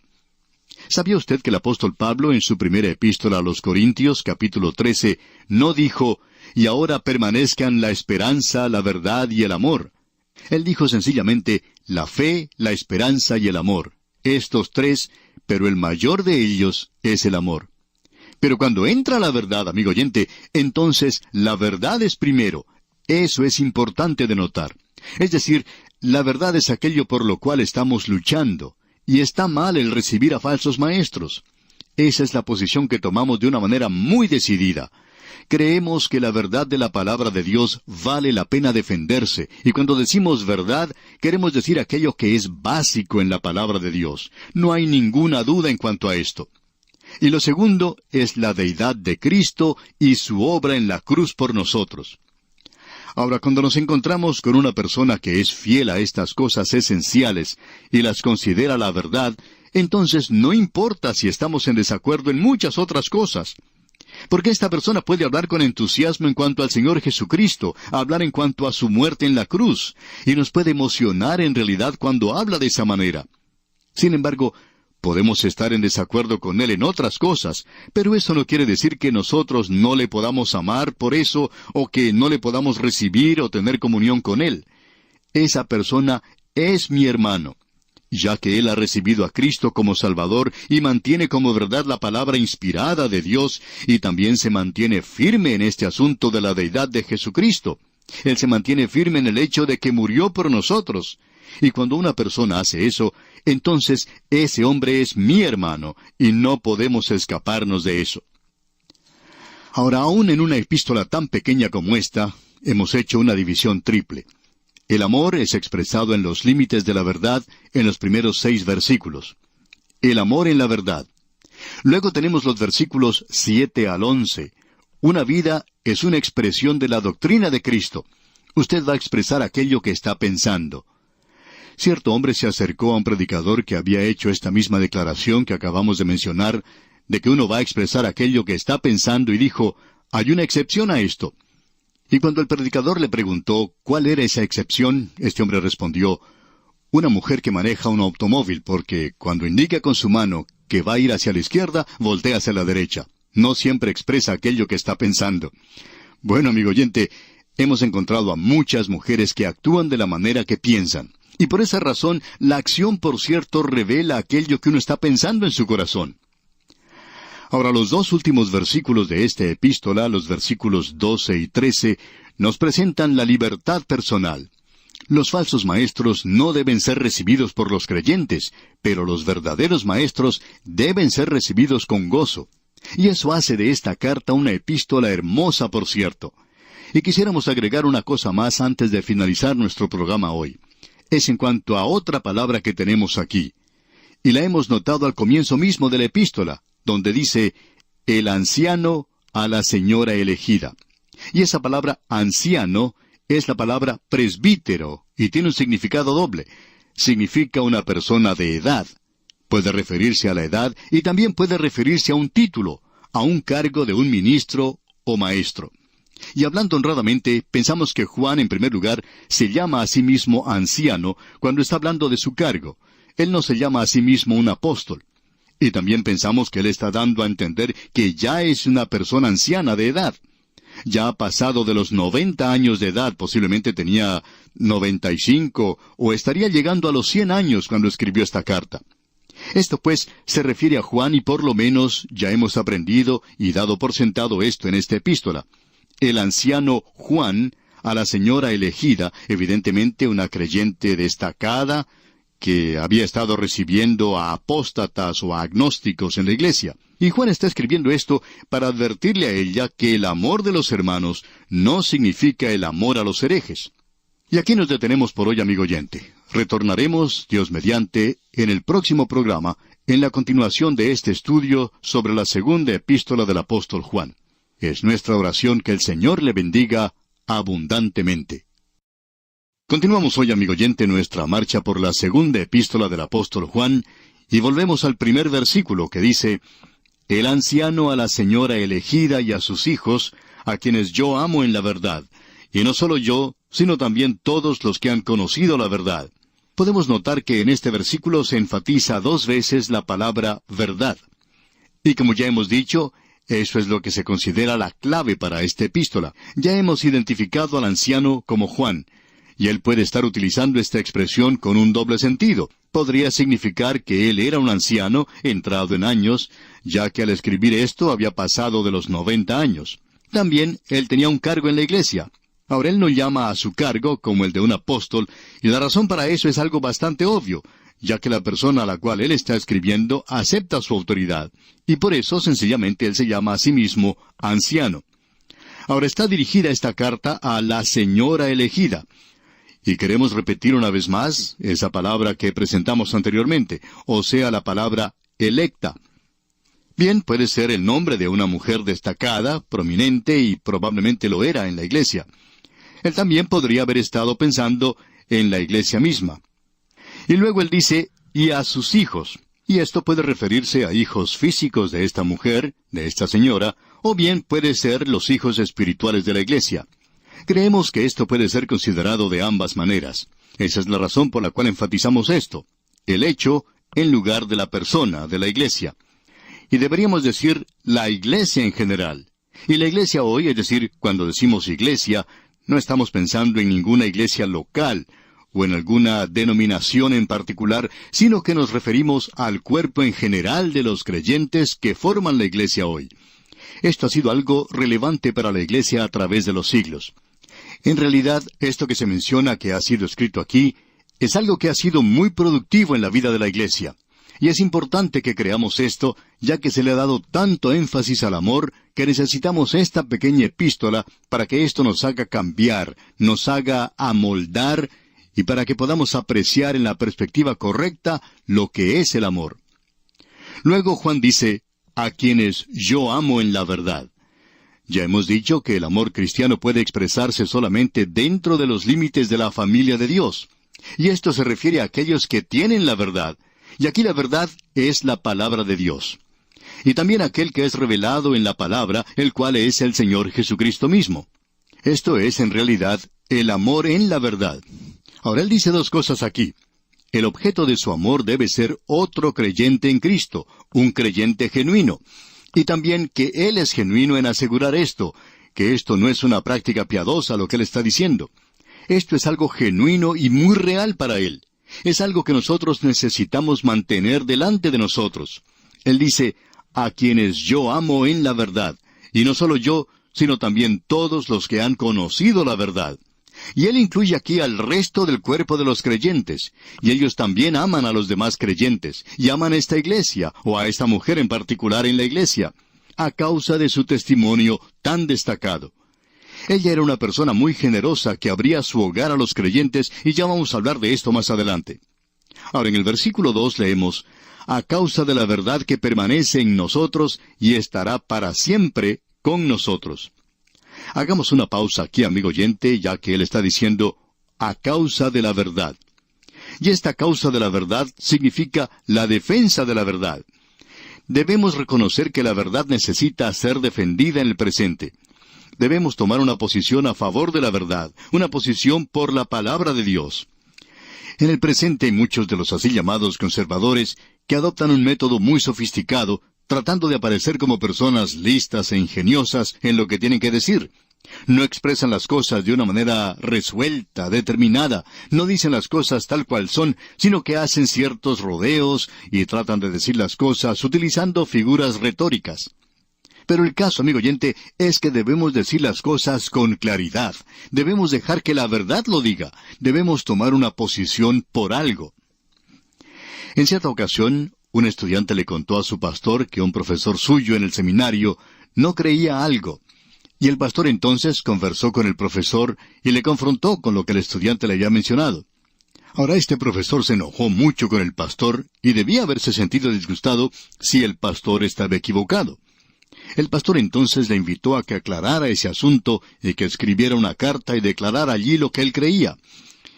¿Sabía usted que el apóstol Pablo en su primera epístola a los Corintios, capítulo 13, no dijo, «Y ahora permanezcan la esperanza, la verdad y el amor»? Él dijo sencillamente, la fe, la esperanza y el amor. Estos tres, pero el mayor de ellos es el amor. Pero cuando entra la verdad, amigo oyente, entonces la verdad es primero. Eso es importante de notar. Es decir, la verdad es aquello por lo cual estamos luchando. Y está mal el recibir a falsos maestros. Esa es la posición que tomamos de una manera muy decidida. Creemos que la verdad de la palabra de Dios vale la pena defenderse, y cuando decimos verdad, queremos decir aquello que es básico en la palabra de Dios. No hay ninguna duda en cuanto a esto. Y lo segundo es la deidad de Cristo y su obra en la cruz por nosotros. Ahora, cuando nos encontramos con una persona que es fiel a estas cosas esenciales y las considera la verdad, entonces no importa si estamos en desacuerdo en muchas otras cosas. Porque esta persona puede hablar con entusiasmo en cuanto al Señor Jesucristo, hablar en cuanto a su muerte en la cruz, y nos puede emocionar en realidad cuando habla de esa manera. Sin embargo, podemos estar en desacuerdo con él en otras cosas, pero eso no quiere decir que nosotros no le podamos amar por eso, o que no le podamos recibir o tener comunión con él. Esa persona es mi hermano. Ya que él ha recibido a Cristo como Salvador y mantiene como verdad la palabra inspirada de Dios, y también se mantiene firme en este asunto de la deidad de Jesucristo. Él se mantiene firme en el hecho de que murió por nosotros. Y cuando una persona hace eso, entonces ese hombre es mi hermano, y no podemos escaparnos de eso. Ahora, aún en una epístola tan pequeña como esta, hemos hecho una división triple. El amor es expresado en los límites de la verdad en los primeros 6 versículos. El amor en la verdad. Luego tenemos los versículos 7 al 11. Una vida es una expresión de la doctrina de Cristo. Usted va a expresar aquello que está pensando. Cierto hombre se acercó a un predicador que había hecho esta misma declaración que acabamos de mencionar, de que uno va a expresar aquello que está pensando, y dijo, hay una excepción a esto. Y cuando el predicador le preguntó cuál era esa excepción, este hombre respondió, una mujer que maneja un automóvil, porque cuando indica con su mano que va a ir hacia la izquierda, voltea hacia la derecha. No siempre expresa aquello que está pensando. Bueno, amigo oyente, hemos encontrado a muchas mujeres que actúan de la manera que piensan. Y por esa razón, la acción, por cierto, revela aquello que uno está pensando en su corazón. Ahora, los 2 últimos versículos de esta epístola, los versículos 12 y 13, nos presentan la libertad personal. Los falsos maestros no deben ser recibidos por los creyentes, pero los verdaderos maestros deben ser recibidos con gozo. Y eso hace de esta carta una epístola hermosa, por cierto. Y quisiéramos agregar una cosa más antes de finalizar nuestro programa hoy. Es en cuanto a otra palabra que tenemos aquí. Y la hemos notado al comienzo mismo de la epístola, donde dice, el anciano a la señora elegida. Y esa palabra anciano es la palabra presbítero, y tiene un significado doble. Significa una persona de edad. Puede referirse a la edad y también puede referirse a un título, a un cargo de un ministro o maestro. Y hablando honradamente, pensamos que Juan, en primer lugar, se llama a sí mismo anciano cuando está hablando de su cargo. Él no se llama a sí mismo un apóstol. Y también pensamos que él está dando a entender que ya es una persona anciana de edad. Ya ha pasado de los 90 años de edad, posiblemente tenía 95, o estaría llegando a los 100 años cuando escribió esta carta. Esto pues se refiere a Juan, y por lo menos ya hemos aprendido y dado por sentado esto en esta epístola. El anciano Juan, a la señora elegida, evidentemente una creyente destacada, que había estado recibiendo a apóstatas o a agnósticos en la iglesia. Y Juan está escribiendo esto para advertirle a ella que el amor de los hermanos no significa el amor a los herejes. Y aquí nos detenemos por hoy, amigo oyente. Retornaremos, Dios mediante, en el próximo programa, en la continuación de este estudio sobre la segunda epístola del apóstol Juan. Es nuestra oración que el Señor le bendiga abundantemente. Continuamos hoy, amigo oyente, nuestra marcha por la segunda epístola del apóstol Juan, y volvemos al primer versículo que dice, el anciano a la señora elegida y a sus hijos, a quienes yo amo en la verdad, y no solo yo, sino también todos los que han conocido la verdad. Podemos notar que en este versículo se enfatiza 2 veces la palabra verdad. Y como ya hemos dicho, eso es lo que se considera la clave para esta epístola. Ya hemos identificado al anciano como Juan, Y él puede estar utilizando esta expresión con un doble sentido. Podría significar que él era un anciano, entrado en años, ya que al escribir esto había pasado de los 90 años. También él tenía un cargo en la iglesia. Ahora él no llama a su cargo como el de un apóstol, y la razón para eso es algo bastante obvio, ya que la persona a la cual él está escribiendo acepta su autoridad, y por eso sencillamente él se llama a sí mismo anciano. Ahora está dirigida esta carta a la señora elegida. Y queremos repetir una vez más esa palabra que presentamos anteriormente, o sea, la palabra electa. Bien, puede ser el nombre de una mujer destacada, prominente, y probablemente lo era en la iglesia. Él también podría haber estado pensando en la iglesia misma. Y luego él dice, y a sus hijos. Y esto puede referirse a hijos físicos de esta mujer, de esta señora, o bien puede ser los hijos espirituales de la iglesia. Creemos que esto puede ser considerado de ambas maneras. Esa es la razón por la cual enfatizamos esto. El hecho en lugar de la persona, de la iglesia. Y deberíamos decir la iglesia en general. Y la iglesia hoy, es decir, cuando decimos iglesia, no estamos pensando en ninguna iglesia local o en alguna denominación en particular, sino que nos referimos al cuerpo en general de los creyentes que forman la iglesia hoy. Esto ha sido algo relevante para la iglesia a través de los siglos. En realidad, esto que se menciona que ha sido escrito aquí, es algo que ha sido muy productivo en la vida de la iglesia. Y es importante que creamos esto, ya que se le ha dado tanto énfasis al amor, que necesitamos esta pequeña epístola para que esto nos haga cambiar, nos haga amoldar, y para que podamos apreciar en la perspectiva correcta lo que es el amor. Luego Juan dice, a quienes yo amo en la verdad. Ya hemos dicho que el amor cristiano puede expresarse solamente dentro de los límites de la familia de Dios. Y esto se refiere a aquellos que tienen la verdad. Y aquí la verdad es la palabra de Dios. Y también aquel que es revelado en la palabra, el cual es el Señor Jesucristo mismo. Esto es, en realidad, el amor en la verdad. Ahora él dice dos cosas aquí. El objeto de su amor debe ser otro creyente en Cristo, un creyente genuino. Y también que Él es genuino en asegurar esto, que esto no es una práctica piadosa lo que Él está diciendo. Esto es algo genuino y muy real para Él. Es algo que nosotros necesitamos mantener delante de nosotros. Él dice, a quienes yo amo en la verdad. Y no solo yo, sino también todos los que han conocido la verdad. Y él incluye aquí al resto del cuerpo de los creyentes, y ellos también aman a los demás creyentes, y aman a esta iglesia, o a esta mujer en particular en la iglesia, a causa de su testimonio tan destacado. Ella era una persona muy generosa que abría su hogar a los creyentes, y ya vamos a hablar de esto más adelante. Ahora en el versículo 2 leemos, a causa de la verdad que permanece en nosotros y estará para siempre con nosotros. Hagamos una pausa aquí, amigo oyente, ya que él está diciendo, a causa de la verdad. Y esta causa de la verdad significa la defensa de la verdad. Debemos reconocer que la verdad necesita ser defendida en el presente. Debemos tomar una posición a favor de la verdad, una posición por la palabra de Dios. En el presente hay muchos de los así llamados conservadores que adoptan un método muy sofisticado, tratando de aparecer como personas listas e ingeniosas en lo que tienen que decir. No expresan las cosas de una manera resuelta, determinada, no dicen las cosas tal cual son, sino que hacen ciertos rodeos y tratan de decir las cosas utilizando figuras retóricas. Pero el caso, amigo oyente, es que debemos decir las cosas con claridad. Debemos dejar que la verdad lo diga. Debemos tomar una posición por algo. En cierta ocasión, un estudiante le contó a su pastor que un profesor suyo en el seminario no creía algo. Y el pastor entonces conversó con el profesor y le confrontó con lo que el estudiante le había mencionado. Ahora este profesor se enojó mucho con el pastor y debía haberse sentido disgustado si el pastor estaba equivocado. El pastor entonces le invitó a que aclarara ese asunto y que escribiera una carta y declarara allí lo que él creía.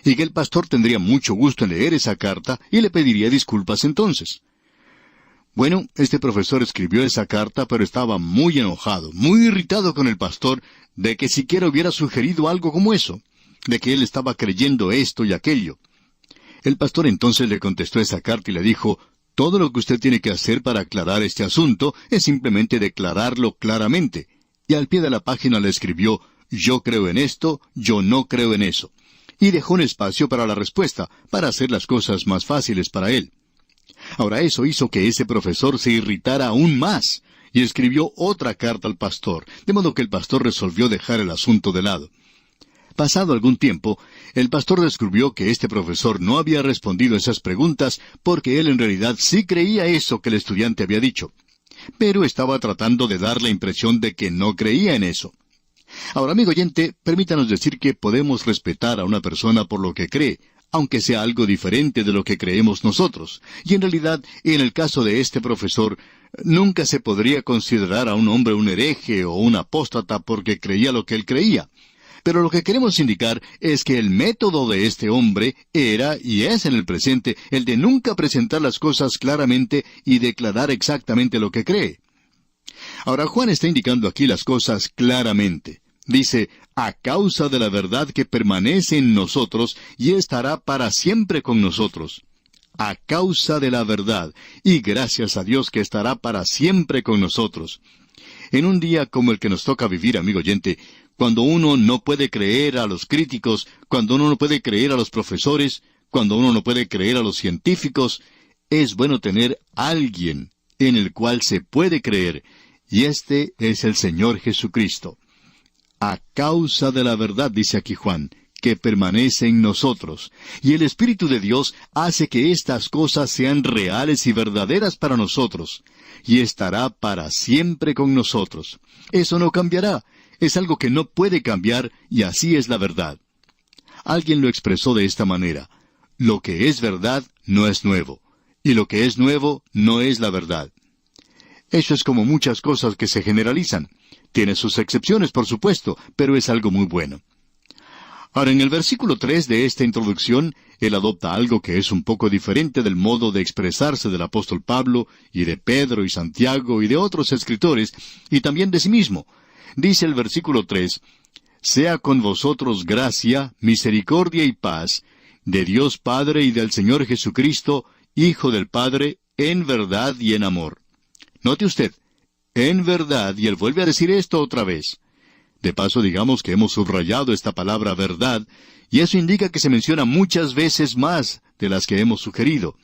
Y que el pastor tendría mucho gusto en leer esa carta y le pediría disculpas entonces. Bueno, este profesor escribió esa carta, pero estaba muy enojado, muy irritado con el pastor de que siquiera hubiera sugerido algo como eso, de que él estaba creyendo esto y aquello. El pastor entonces le contestó esa carta y le dijo, todo lo que usted tiene que hacer para aclarar este asunto es simplemente declararlo claramente. Y al pie de la página le escribió, yo creo en esto, yo no creo en eso. y dejó un espacio para la respuesta, para hacer las cosas más fáciles para él. Ahora eso hizo que ese profesor se irritara aún más, y escribió otra carta al pastor, de modo que el pastor resolvió dejar el asunto de lado. Pasado algún tiempo, el pastor descubrió que este profesor no había respondido esas preguntas porque él en realidad sí creía eso que el estudiante había dicho, pero estaba tratando de dar la impresión de que no creía en eso. Ahora, amigo oyente, permítanos decir que podemos respetar a una persona por lo que cree, aunque sea algo diferente de lo que creemos nosotros. Y en realidad, en el caso de este profesor, nunca se podría considerar a un hombre un hereje o un apóstata porque creía lo que él creía. Pero lo que queremos indicar es que el método de este hombre era, y es en el presente, el de nunca presentar las cosas claramente y declarar exactamente lo que cree. Ahora, Juan está indicando aquí las cosas claramente. Dice, a causa de la verdad que permanece en nosotros y estará para siempre con nosotros. A causa de la verdad, y gracias a Dios que estará para siempre con nosotros. En un día como el que nos toca vivir, amigo oyente, cuando uno no puede creer a los críticos, cuando uno no puede creer a los profesores, cuando uno no puede creer a los científicos, es bueno tener alguien en el cual se puede creer, y este es el Señor Jesucristo. A causa de la verdad, dice aquí Juan, que permanece en nosotros. Y el Espíritu de Dios hace que estas cosas sean reales y verdaderas para nosotros. Y estará para siempre con nosotros. Eso no cambiará. Es algo que no puede cambiar, y así es la verdad. Alguien lo expresó de esta manera. Lo que es verdad no es nuevo. Y lo que es nuevo no es la verdad. Eso es como muchas cosas que se generalizan. Tiene sus excepciones, por supuesto, pero es algo muy bueno. Ahora, en el versículo 3 de esta introducción, él adopta algo que es un poco diferente del modo de expresarse del apóstol Pablo, y de Pedro y Santiago, y de otros escritores, y también de sí mismo. Dice el versículo 3, «Sea con vosotros gracia, misericordia y paz, de Dios Padre y del Señor Jesucristo, Hijo del Padre, en verdad y en amor». Note usted, en verdad, y él vuelve a decir esto otra vez. De paso, digamos que hemos subrayado esta palabra verdad, y eso indica que se menciona muchas veces más de las que hemos sugerido.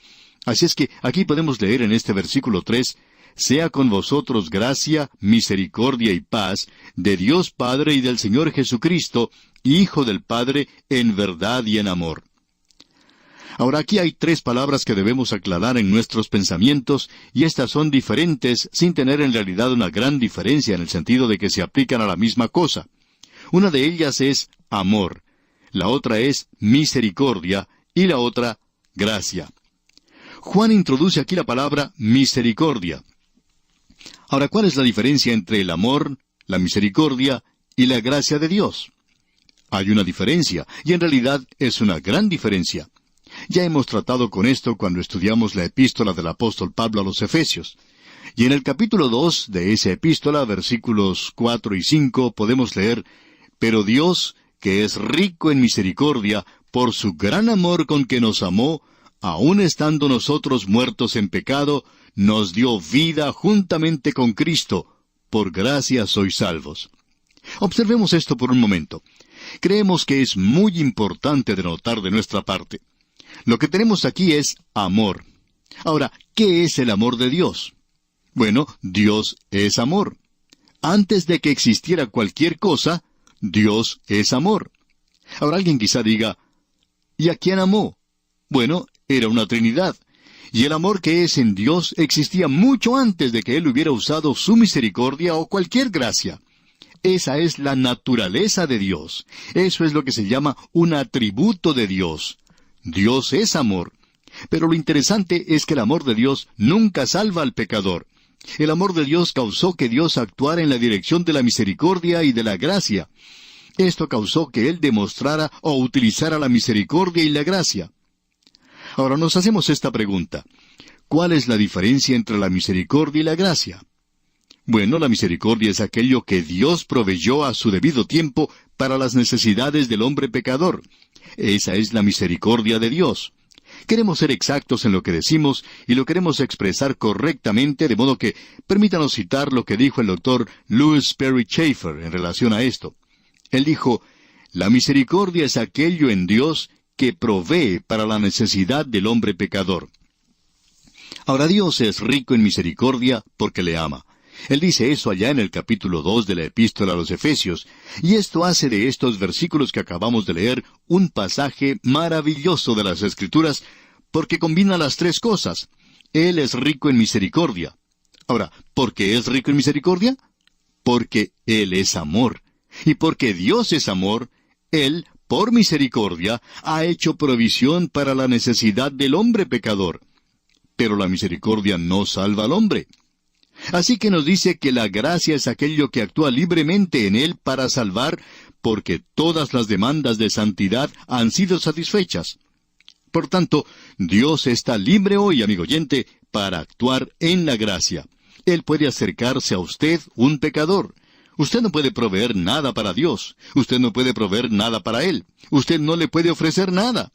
Así es que aquí podemos leer en este versículo 3, «Sea con vosotros gracia, misericordia y paz, de Dios Padre y del Señor Jesucristo, Hijo del Padre, en verdad y en amor». Ahora aquí hay tres palabras que debemos aclarar en nuestros pensamientos, y estas son diferentes sin tener en realidad una gran diferencia en el sentido de que se aplican a la misma cosa. Una de ellas es amor, la otra es misericordia, y la otra, gracia. Juan introduce aquí la palabra misericordia. Ahora, ¿cuál es la diferencia entre el amor, la misericordia y la gracia de Dios? Hay una diferencia, y en realidad es una gran diferencia. Ya hemos tratado con esto cuando estudiamos la epístola del apóstol Pablo a los Efesios. Y en el capítulo 2 de esa epístola, versículos 4 y 5, podemos leer, «Pero Dios, que es rico en misericordia, por su gran amor con que nos amó, aun estando nosotros muertos en pecado, nos dio vida juntamente con Cristo. Por gracia sois salvos». Observemos esto por un momento. Creemos que es muy importante de notar de nuestra parte. Lo que tenemos aquí es amor. Ahora, ¿qué es el amor de Dios? Bueno, Dios es amor. Antes de que existiera cualquier cosa, Dios es amor. Ahora alguien quizá diga, ¿y a quién amó? Bueno, era una Trinidad. Y el amor que es en Dios existía mucho antes de que Él hubiera usado su misericordia o cualquier gracia. Esa es la naturaleza de Dios. Eso es lo que se llama un atributo de Dios. Dios es amor. Pero lo interesante es que el amor de Dios nunca salva al pecador. El amor de Dios causó que Dios actuara en la dirección de la misericordia y de la gracia. Esto causó que Él demostrara o utilizara la misericordia y la gracia. Ahora nos hacemos esta pregunta. ¿Cuál es la diferencia entre la misericordia y la gracia? Bueno, la misericordia es aquello que Dios proveyó a su debido tiempo para las necesidades del hombre pecador. Esa es la misericordia de Dios. Queremos ser exactos en lo que decimos y lo queremos expresar correctamente, de modo que permítanos citar lo que dijo el doctor Louis Perry Schaeffer en relación a esto. Él dijo, la misericordia es aquello en Dios que provee para la necesidad del hombre pecador. Ahora Dios es rico en misericordia porque le ama. Él dice eso allá en el capítulo 2 de la Epístola a los Efesios, y esto hace de estos versículos que acabamos de leer un pasaje maravilloso de las Escrituras, porque combina las tres cosas. Él es rico en misericordia. Ahora, ¿por qué es rico en misericordia? Porque Él es amor. Y porque Dios es amor, Él, por misericordia, ha hecho provisión para la necesidad del hombre pecador. Pero la misericordia no salva al hombre. Así que nos dice que la gracia es aquello que actúa libremente en Él para salvar, porque todas las demandas de santidad han sido satisfechas. Por tanto, Dios está libre hoy, amigo oyente, para actuar en la gracia. Él puede acercarse a usted, un pecador. Usted no puede proveer nada para Dios. Usted no puede proveer nada para Él. Usted no le puede ofrecer nada.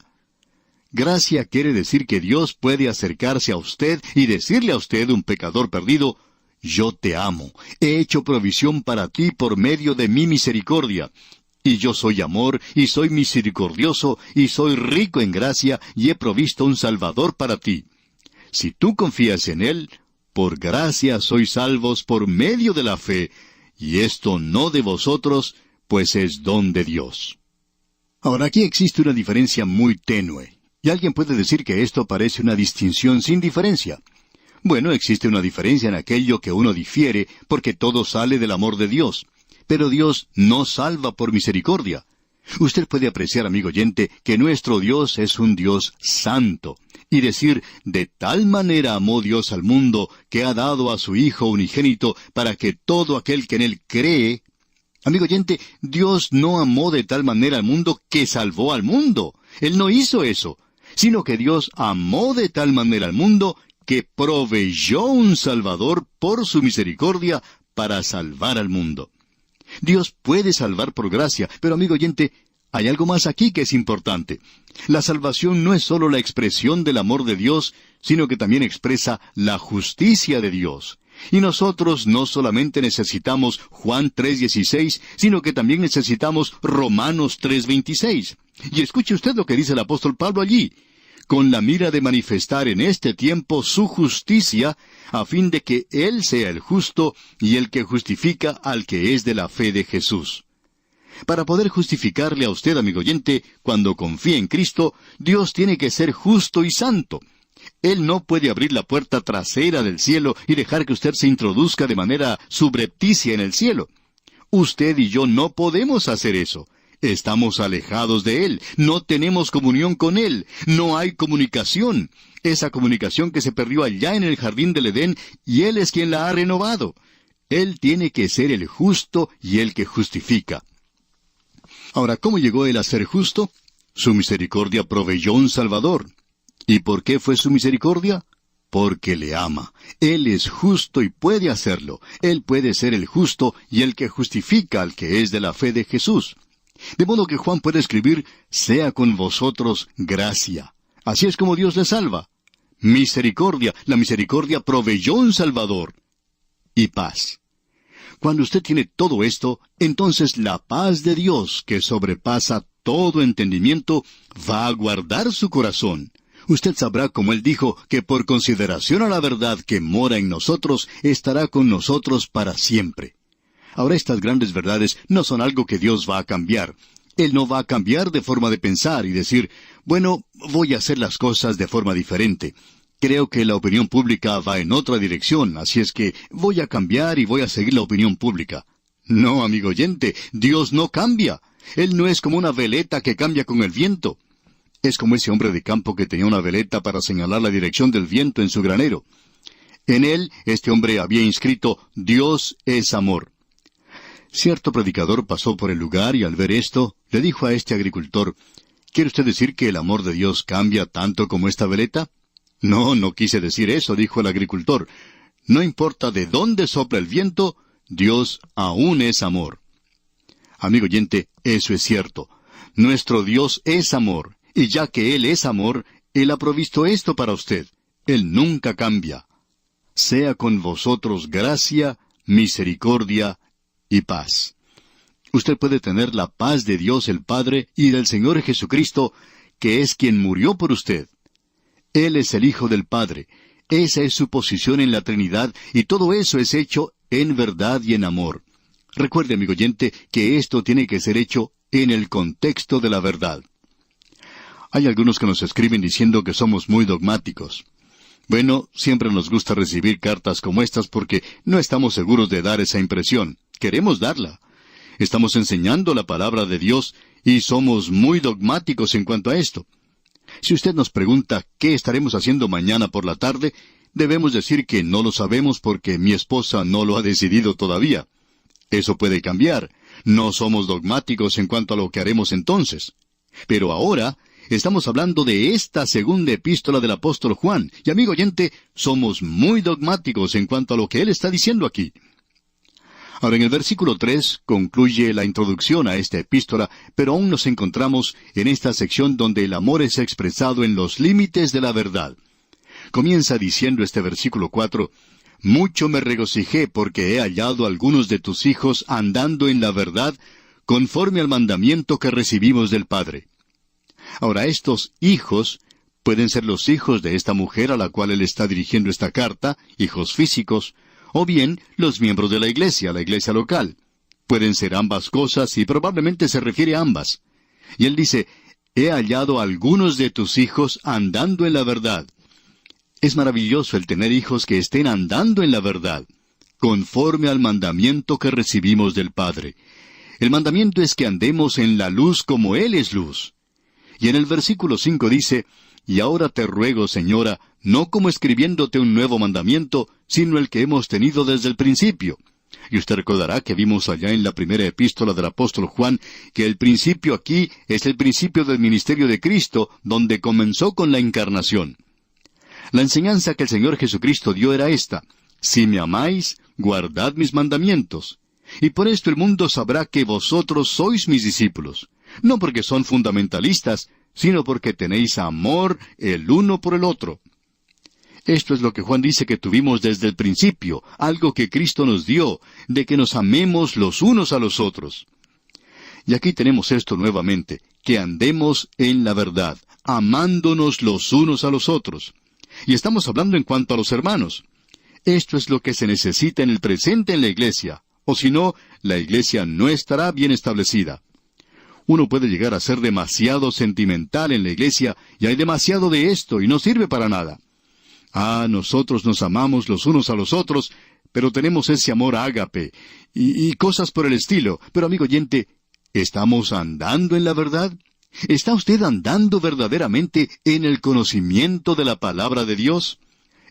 Gracia quiere decir que Dios puede acercarse a usted y decirle a usted, un pecador perdido, yo te amo, he hecho provisión para ti por medio de mi misericordia. Y yo soy amor, y soy misericordioso, y soy rico en gracia, y he provisto un Salvador para ti. Si tú confías en Él, por gracia sois salvos por medio de la fe, y esto no de vosotros, pues es don de Dios. Ahora aquí existe una diferencia muy tenue, y alguien puede decir que esto parece una distinción sin diferencia. Bueno, existe una diferencia en aquello que uno difiere, porque todo sale del amor de Dios. Pero Dios no salva por misericordia. Usted puede apreciar, amigo oyente, que nuestro Dios es un Dios santo, y decir, de tal manera amó Dios al mundo, que ha dado a su Hijo unigénito, para que todo aquel que en Él cree... Amigo oyente, Dios no amó de tal manera al mundo que salvó al mundo. Él no hizo eso, sino que Dios amó de tal manera al mundo que proveyó un Salvador por su misericordia para salvar al mundo. Dios puede salvar por gracia, pero amigo oyente, hay algo más aquí que es importante. La salvación no es sólo la expresión del amor de Dios, sino que también expresa la justicia de Dios. Y nosotros no solamente necesitamos Juan 3:16, sino que también necesitamos Romanos 3:26. Y escuche usted lo que dice el apóstol Pablo allí. Con la mira de manifestar en este tiempo su justicia, a fin de que Él sea el justo y el que justifica al que es de la fe de Jesús. Para poder justificarle a usted, amigo oyente, cuando confía en Cristo, Dios tiene que ser justo y santo. Él no puede abrir la puerta trasera del cielo y dejar que usted se introduzca de manera subrepticia en el cielo. Usted y yo no podemos hacer eso. Estamos alejados de Él, no tenemos comunión con Él, no hay comunicación. Esa comunicación que se perdió allá en el jardín del Edén, y Él es quien la ha renovado. Él tiene que ser el justo y el que justifica. Ahora, ¿cómo llegó Él a ser justo? Su misericordia proveyó un Salvador. ¿Y por qué fue su misericordia? Porque le ama. Él es justo y puede hacerlo. Él puede ser el justo y el que justifica al que es de la fe de Jesús. De modo que Juan puede escribir, sea con vosotros gracia. Así es como Dios le salva. Misericordia, la misericordia proveyó un Salvador. Y paz. Cuando usted tiene todo esto, entonces la paz de Dios, que sobrepasa todo entendimiento, va a guardar su corazón. Usted sabrá, como Él dijo, que por consideración a la verdad que mora en nosotros, estará con nosotros para siempre. Ahora, estas grandes verdades no son algo que Dios va a cambiar. Él no va a cambiar de forma de pensar y decir, bueno, voy a hacer las cosas de forma diferente. Creo que la opinión pública va en otra dirección, así es que voy a cambiar y voy a seguir la opinión pública. No, amigo oyente, Dios no cambia. Él no es como una veleta que cambia con el viento. Es como ese hombre de campo que tenía una veleta para señalar la dirección del viento en su granero. En él, este hombre había inscrito, Dios es amor. Cierto predicador pasó por el lugar y al ver esto, le dijo a este agricultor, ¿quiere usted decir que el amor de Dios cambia tanto como esta veleta? No, no quise decir eso, dijo el agricultor. No importa de dónde sopla el viento, Dios aún es amor. Amigo oyente, eso es cierto. Nuestro Dios es amor, y ya que Él es amor, Él ha provisto esto para usted. Él nunca cambia. Sea con vosotros gracia, misericordia y paz. Usted puede tener la paz de Dios el Padre y del Señor Jesucristo, que es quien murió por usted. Él es el Hijo del Padre. Esa es su posición en la Trinidad, y todo eso es hecho en verdad y en amor. Recuerde, amigo oyente, que esto tiene que ser hecho en el contexto de la verdad. Hay algunos que nos escriben diciendo que somos muy dogmáticos. Bueno, siempre nos gusta recibir cartas como estas porque no estamos seguros de dar esa impresión. Queremos darla. Estamos enseñando la palabra de Dios y somos muy dogmáticos en cuanto a esto. Si usted nos pregunta qué estaremos haciendo mañana por la tarde, debemos decir que no lo sabemos porque mi esposa no lo ha decidido todavía. Eso puede cambiar. No somos dogmáticos en cuanto a lo que haremos entonces. Pero ahora estamos hablando de esta segunda epístola del apóstol Juan. Y amigo oyente, somos muy dogmáticos en cuanto a lo que él está diciendo aquí. Ahora, en el versículo 3 concluye la introducción a esta epístola, pero aún nos encontramos en esta sección donde el amor es expresado en los límites de la verdad. Comienza diciendo este versículo 4, «Mucho me regocijé porque he hallado a algunos de tus hijos andando en la verdad, conforme al mandamiento que recibimos del Padre». Ahora, estos hijos pueden ser los hijos de esta mujer a la cual él está dirigiendo esta carta, hijos físicos, o bien los miembros de la iglesia local. Pueden ser ambas cosas y probablemente se refiere a ambas. Y él dice, «He hallado a algunos de tus hijos andando en la verdad». Es maravilloso el tener hijos que estén andando en la verdad, conforme al mandamiento que recibimos del Padre. El mandamiento es que andemos en la luz como Él es luz. Y en el versículo 5 dice, «Y ahora te ruego, Señora, no como escribiéndote un nuevo mandamiento, sino el que hemos tenido desde el principio». Y usted recordará que vimos allá en la primera epístola del apóstol Juan, que el principio aquí es el principio del ministerio de Cristo, donde comenzó con la encarnación. La enseñanza que el Señor Jesucristo dio era esta, «Si me amáis, guardad mis mandamientos». Y por esto el mundo sabrá que vosotros sois mis discípulos. No porque son fundamentalistas, sino porque tenéis amor el uno por el otro. Esto es lo que Juan dice que tuvimos desde el principio, algo que Cristo nos dio, de que nos amemos los unos a los otros. Y aquí tenemos esto nuevamente, que andemos en la verdad, amándonos los unos a los otros. Y estamos hablando en cuanto a los hermanos. Esto es lo que se necesita en el presente en la iglesia, o si no, la iglesia no estará bien establecida. Uno puede llegar a ser demasiado sentimental en la iglesia, y hay demasiado de esto, y no sirve para nada. Nosotros nos amamos los unos a los otros, pero tenemos ese amor ágape, y cosas por el estilo. Pero amigo oyente, ¿estamos andando en la verdad? ¿Está usted andando verdaderamente en el conocimiento de la palabra de Dios?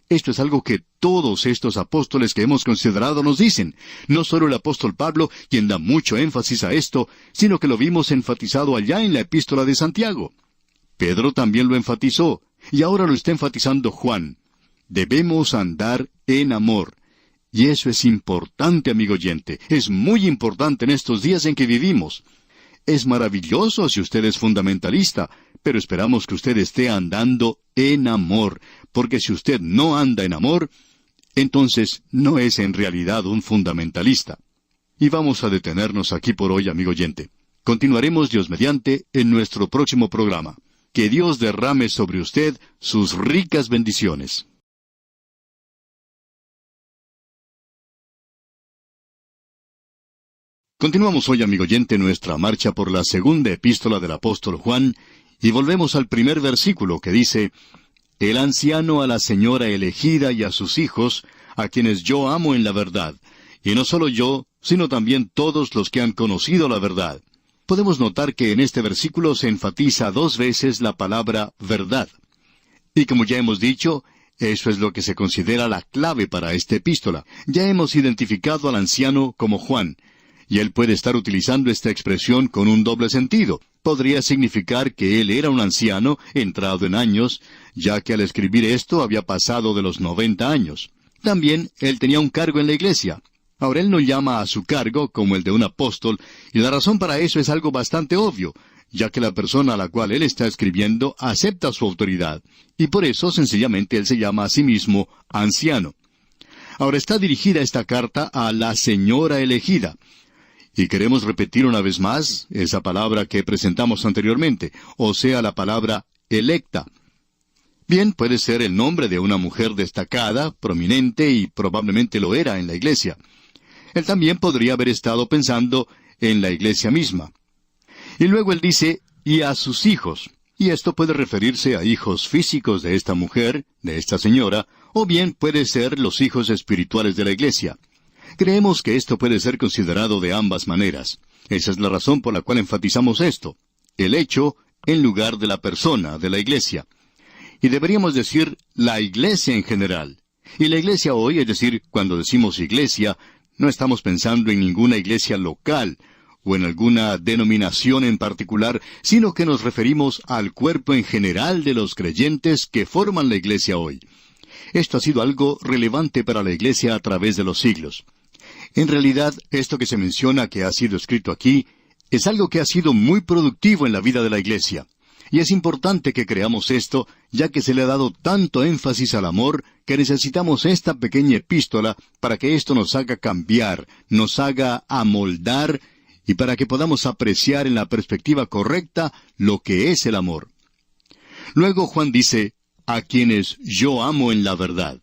Esto es algo que todos estos apóstoles que hemos considerado nos dicen. No solo el apóstol Pablo, quien da mucho énfasis a esto, sino que lo vimos enfatizado allá en la epístola de Santiago. Pedro también lo enfatizó, y ahora lo está enfatizando Juan. Debemos andar en amor. Y eso es importante, amigo oyente. Es muy importante en estos días en que vivimos. Es maravilloso si usted es fundamentalista, pero esperamos que usted esté andando en amor, porque si usted no anda en amor, entonces no es en realidad un fundamentalista. Y vamos a detenernos aquí por hoy, amigo oyente. Continuaremos, Dios mediante, en nuestro próximo programa. Que Dios derrame sobre usted sus ricas bendiciones. Continuamos hoy, amigo oyente, nuestra marcha por la segunda epístola del apóstol Juan, y volvemos al primer versículo que dice, «El anciano a la señora elegida y a sus hijos, a quienes yo amo en la verdad, y no solo yo, sino también todos los que han conocido la verdad». Podemos notar que en este versículo se enfatiza 2 veces la palabra verdad. Y como ya hemos dicho, eso es lo que se considera la clave para esta epístola. Ya hemos identificado al anciano como Juan, y él puede estar utilizando esta expresión con un doble sentido. Podría significar que él era un anciano, entrado en años, ya que al escribir esto había pasado de los 90 años. También él tenía un cargo en la iglesia. Ahora él no llama a su cargo como el de un apóstol, y la razón para eso es algo bastante obvio, ya que la persona a la cual él está escribiendo acepta su autoridad, y por eso sencillamente él se llama a sí mismo anciano. Ahora está dirigida esta carta a la señora elegida. Y queremos repetir una vez más esa palabra que presentamos anteriormente, o sea, la palabra electa. Bien, puede ser el nombre de una mujer destacada, prominente, y probablemente lo era en la iglesia. Él también podría haber estado pensando en la iglesia misma. Y luego él dice, y a sus hijos. Y esto puede referirse a hijos físicos de esta mujer, de esta señora, o bien puede ser los hijos espirituales de la iglesia. Creemos que esto puede ser considerado de ambas maneras. Esa es la razón por la cual enfatizamos esto. El hecho en lugar de la persona, de la iglesia. Y deberíamos decir la iglesia en general. Y la iglesia hoy, es decir, cuando decimos iglesia, no estamos pensando en ninguna iglesia local o en alguna denominación en particular, sino que nos referimos al cuerpo en general de los creyentes que forman la iglesia hoy. Esto ha sido algo relevante para la iglesia a través de los siglos. En realidad, esto que se menciona que ha sido escrito aquí, es algo que ha sido muy productivo en la vida de la iglesia. Y es importante que creamos esto, ya que se le ha dado tanto énfasis al amor, que necesitamos esta pequeña epístola para que esto nos haga cambiar, nos haga amoldar, y para que podamos apreciar en la perspectiva correcta lo que es el amor. Luego Juan dice, a quienes yo amo en la verdad.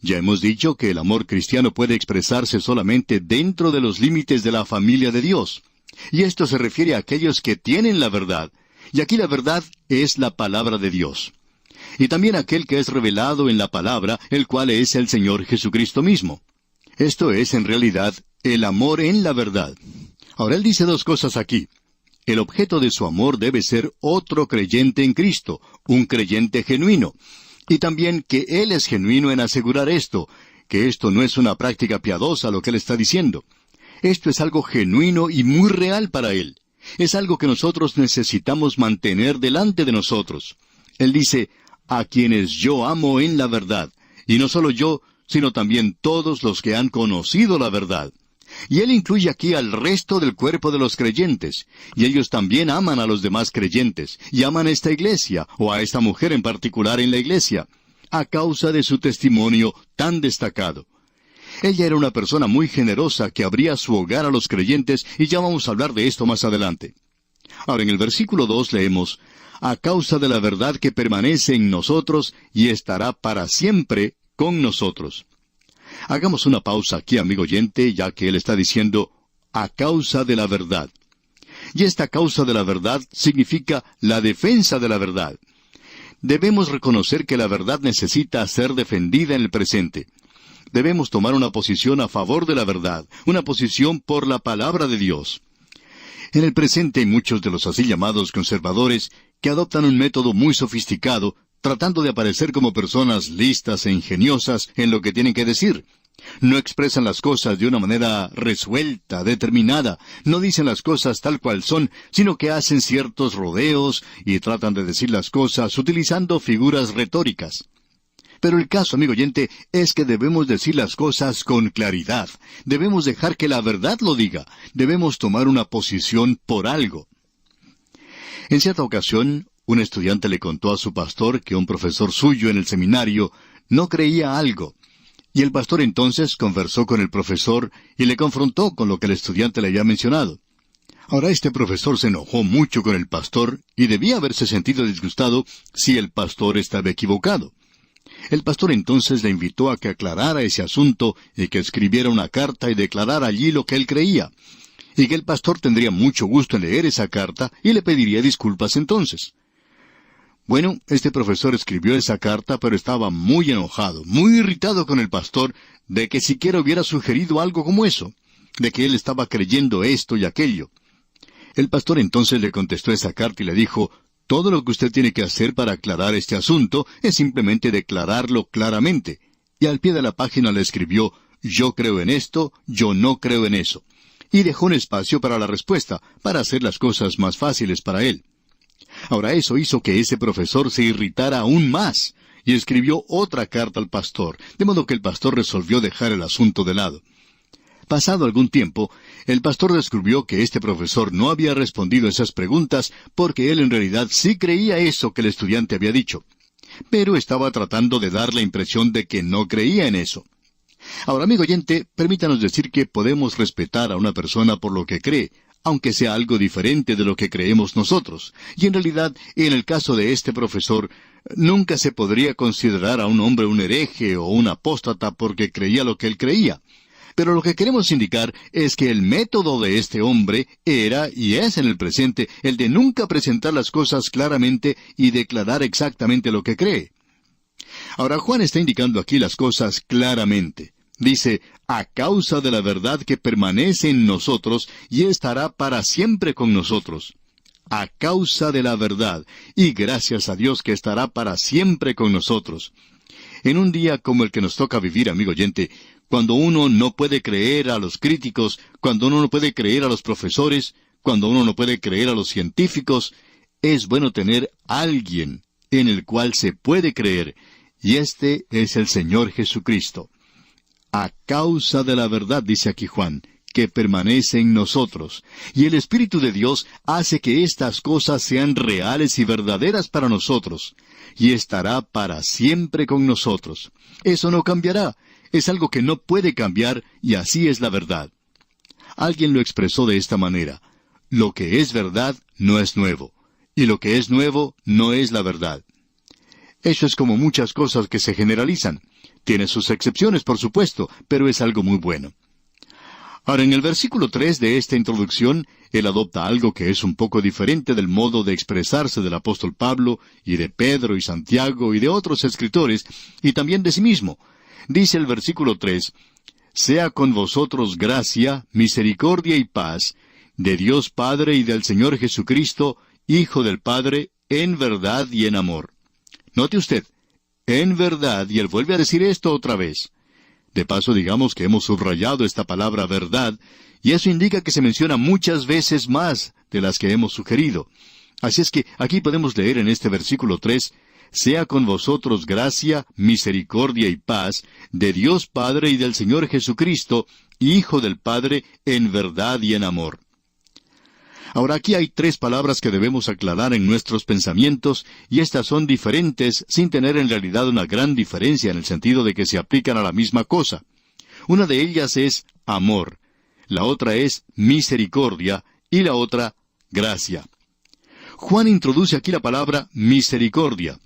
Ya hemos dicho que el amor cristiano puede expresarse solamente dentro de los límites de la familia de Dios. Y esto se refiere a aquellos que tienen la verdad. Y aquí la verdad es la palabra de Dios. Y también aquel que es revelado en la palabra, el cual es el Señor Jesucristo mismo. Esto es, en realidad, el amor en la verdad. Ahora él dice dos cosas aquí. El objeto de su amor debe ser otro creyente en Cristo, un creyente genuino. Y también que él es genuino en asegurar esto, que esto no es una práctica piadosa lo que él está diciendo. Esto es algo genuino y muy real para él. Es algo que nosotros necesitamos mantener delante de nosotros. Él dice, a quienes yo amo en la verdad. Y no solo yo, sino también todos los que han conocido la verdad. Y él incluye aquí al resto del cuerpo de los creyentes. Y ellos también aman a los demás creyentes. Y aman a esta iglesia, o a esta mujer en particular en la iglesia, a causa de su testimonio tan destacado. Ella era una persona muy generosa que abría su hogar a los creyentes, y ya vamos a hablar de esto más adelante. Ahora, en el versículo 2 leemos, a causa de la verdad que permanece en nosotros y estará para siempre con nosotros. Hagamos una pausa aquí, amigo oyente, ya que él está diciendo, a causa de la verdad. Y esta causa de la verdad significa la defensa de la verdad. Debemos reconocer que la verdad necesita ser defendida en el presente. Debemos tomar una posición a favor de la verdad, una posición por la palabra de Dios. En el presente hay muchos de los así llamados conservadores que adoptan un método muy sofisticado, tratando de aparecer como personas listas e ingeniosas en lo que tienen que decir. No expresan las cosas de una manera resuelta, determinada, no dicen las cosas tal cual son, sino que hacen ciertos rodeos y tratan de decir las cosas utilizando figuras retóricas. Pero el caso, amigo oyente, es que debemos decir las cosas con claridad. Debemos dejar que la verdad lo diga. Debemos tomar una posición por algo. En cierta ocasión, un estudiante le contó a su pastor que un profesor suyo en el seminario no creía algo. Y el pastor entonces conversó con el profesor y le confrontó con lo que el estudiante le había mencionado. Ahora este profesor se enojó mucho con el pastor y debía haberse sentido disgustado si el pastor estaba equivocado. El pastor entonces le invitó a que aclarara ese asunto y que escribiera una carta y declarara allí lo que él creía. Y que el pastor tendría mucho gusto en leer esa carta y le pediría disculpas entonces. Bueno, este profesor escribió esa carta, pero estaba muy enojado, muy irritado con el pastor de que siquiera hubiera sugerido algo como eso, de que él estaba creyendo esto y aquello. El pastor entonces le contestó esa carta y le dijo, todo lo que usted tiene que hacer para aclarar este asunto es simplemente declararlo claramente. Y al pie de la página le escribió, yo creo en esto, yo no creo en eso. Y dejó un espacio para la respuesta, para hacer las cosas más fáciles para él. Ahora eso hizo que ese profesor se irritara aún más, y escribió otra carta al pastor, de modo que el pastor resolvió dejar el asunto de lado. Pasado algún tiempo, el pastor descubrió que este profesor no había respondido esas preguntas porque él en realidad sí creía eso que el estudiante había dicho. Pero estaba tratando de dar la impresión de que no creía en eso. Ahora, amigo oyente, permítanos decir que podemos respetar a una persona por lo que cree, aunque sea algo diferente de lo que creemos nosotros. Y en realidad, en el caso de este profesor, nunca se podría considerar a un hombre un hereje o un apóstata porque creía lo que él creía. Pero lo que queremos indicar es que el método de este hombre era, y es en el presente, el de nunca presentar las cosas claramente y declarar exactamente lo que cree. Ahora, Juan está indicando aquí las cosas claramente. Dice, a causa de la verdad que permanece en nosotros y estará para siempre con nosotros. A causa de la verdad, y gracias a Dios que estará para siempre con nosotros. En un día como el que nos toca vivir, amigo oyente, cuando uno no puede creer a los críticos, cuando uno no puede creer a los profesores, cuando uno no puede creer a los científicos, es bueno tener alguien en el cual se puede creer, y este es el Señor Jesucristo. A causa de la verdad, dice aquí Juan, que permanece en nosotros. Y el Espíritu de Dios hace que estas cosas sean reales y verdaderas para nosotros. Y estará para siempre con nosotros. Eso no cambiará. Es algo que no puede cambiar, y así es la verdad. Alguien lo expresó de esta manera. Lo que es verdad no es nuevo. Y lo que es nuevo no es la verdad. Eso es como muchas cosas que se generalizan. Tiene sus excepciones, por supuesto, pero es algo muy bueno. Ahora, en el versículo 3 de esta introducción, él adopta algo que es un poco diferente del modo de expresarse del apóstol Pablo, y de Pedro y Santiago, y de otros escritores, y también de sí mismo. Dice el versículo 3, «Sea con vosotros gracia, misericordia y paz, de Dios Padre y del Señor Jesucristo, Hijo del Padre, en verdad y en amor». Note usted, en verdad, y él vuelve a decir esto otra vez. De paso, digamos que hemos subrayado esta palabra verdad, y eso indica que se menciona muchas veces más de las que hemos sugerido. Así es que aquí podemos leer en este versículo 3, «Sea con vosotros gracia, misericordia y paz, de Dios Padre y del Señor Jesucristo, Hijo del Padre, en verdad y en amor». Ahora aquí hay tres palabras que debemos aclarar en nuestros pensamientos, y estas son diferentes sin tener en realidad una gran diferencia en el sentido de que se aplican a la misma cosa. Una de ellas es amor, la otra es misericordia y la otra gracia. Juan introduce aquí la palabra misericordia.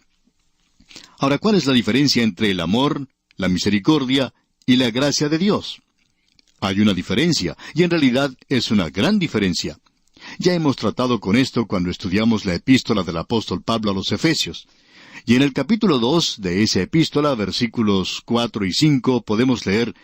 Ahora, ¿cuál es la diferencia entre el amor, la misericordia y la gracia de Dios? Hay una diferencia, y en realidad es una gran diferencia. Ya hemos tratado con esto cuando estudiamos la epístola del apóstol Pablo a los Efesios. Y en el capítulo 2 de esa epístola, versículos 4 y 5, podemos leer,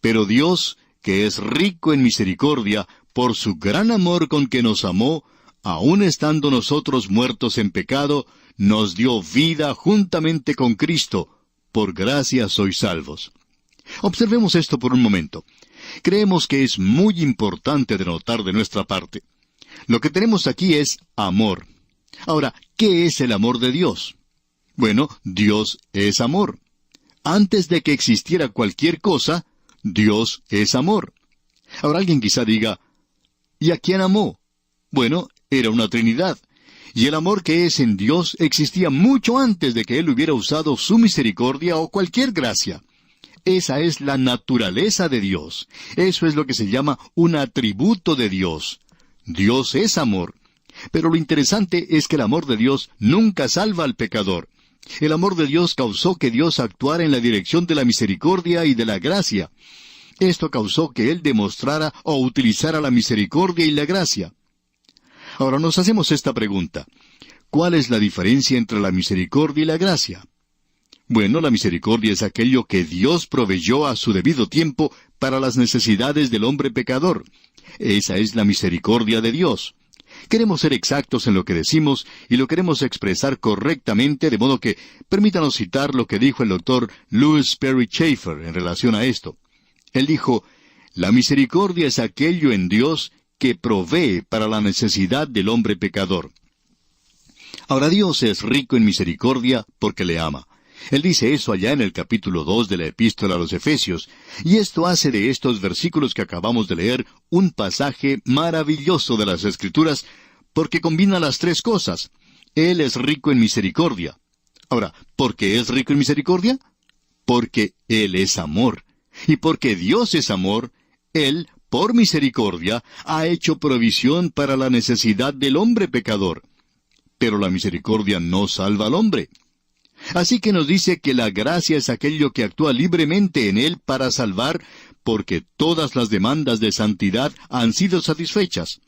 «Pero Dios, que es rico en misericordia, por su gran amor con que nos amó, aun estando nosotros muertos en pecado, nos dio vida juntamente con Cristo. Por gracia sois salvos». Observemos esto por un momento. Creemos que es muy importante de notar de nuestra parte. Lo que tenemos aquí es amor. Ahora, ¿qué es el amor de Dios? Bueno, Dios es amor. Antes de que existiera cualquier cosa, Dios es amor. Ahora alguien quizá diga, ¿y a quién amó? Bueno, era una Trinidad. Y el amor que es en Dios existía mucho antes de que Él hubiera usado su misericordia o cualquier gracia. Esa es la naturaleza de Dios. Eso es lo que se llama un atributo de Dios. Dios es amor. Pero lo interesante es que el amor de Dios nunca salva al pecador. El amor de Dios causó que Dios actuara en la dirección de la misericordia y de la gracia. Esto causó que Él demostrara o utilizara la misericordia y la gracia. Ahora nos hacemos esta pregunta. ¿Cuál es la diferencia entre la misericordia y la gracia? Bueno, la misericordia es aquello que Dios proveyó a su debido tiempo para las necesidades del hombre pecador. Esa es la misericordia de Dios. Queremos ser exactos en lo que decimos y lo queremos expresar correctamente, de modo que permítanos citar lo que dijo el doctor Lewis Perry Chafer en relación a esto. Él dijo, «La misericordia es aquello en Dios que provee para la necesidad del hombre pecador». Ahora Dios es rico en misericordia porque le ama. Él dice eso allá en el capítulo 2 de la epístola a los Efesios, y esto hace de estos versículos que acabamos de leer un pasaje maravilloso de las Escrituras, porque combina las tres cosas. Él es rico en misericordia. Ahora, ¿por qué es rico en misericordia? Porque Él es amor. Y porque Dios es amor, Él, por misericordia, ha hecho provisión para la necesidad del hombre pecador. Pero la misericordia no salva al hombre. Así que nos dice que la gracia es aquello que actúa libremente en Él para salvar, porque todas las demandas de santidad han sido satisfechas.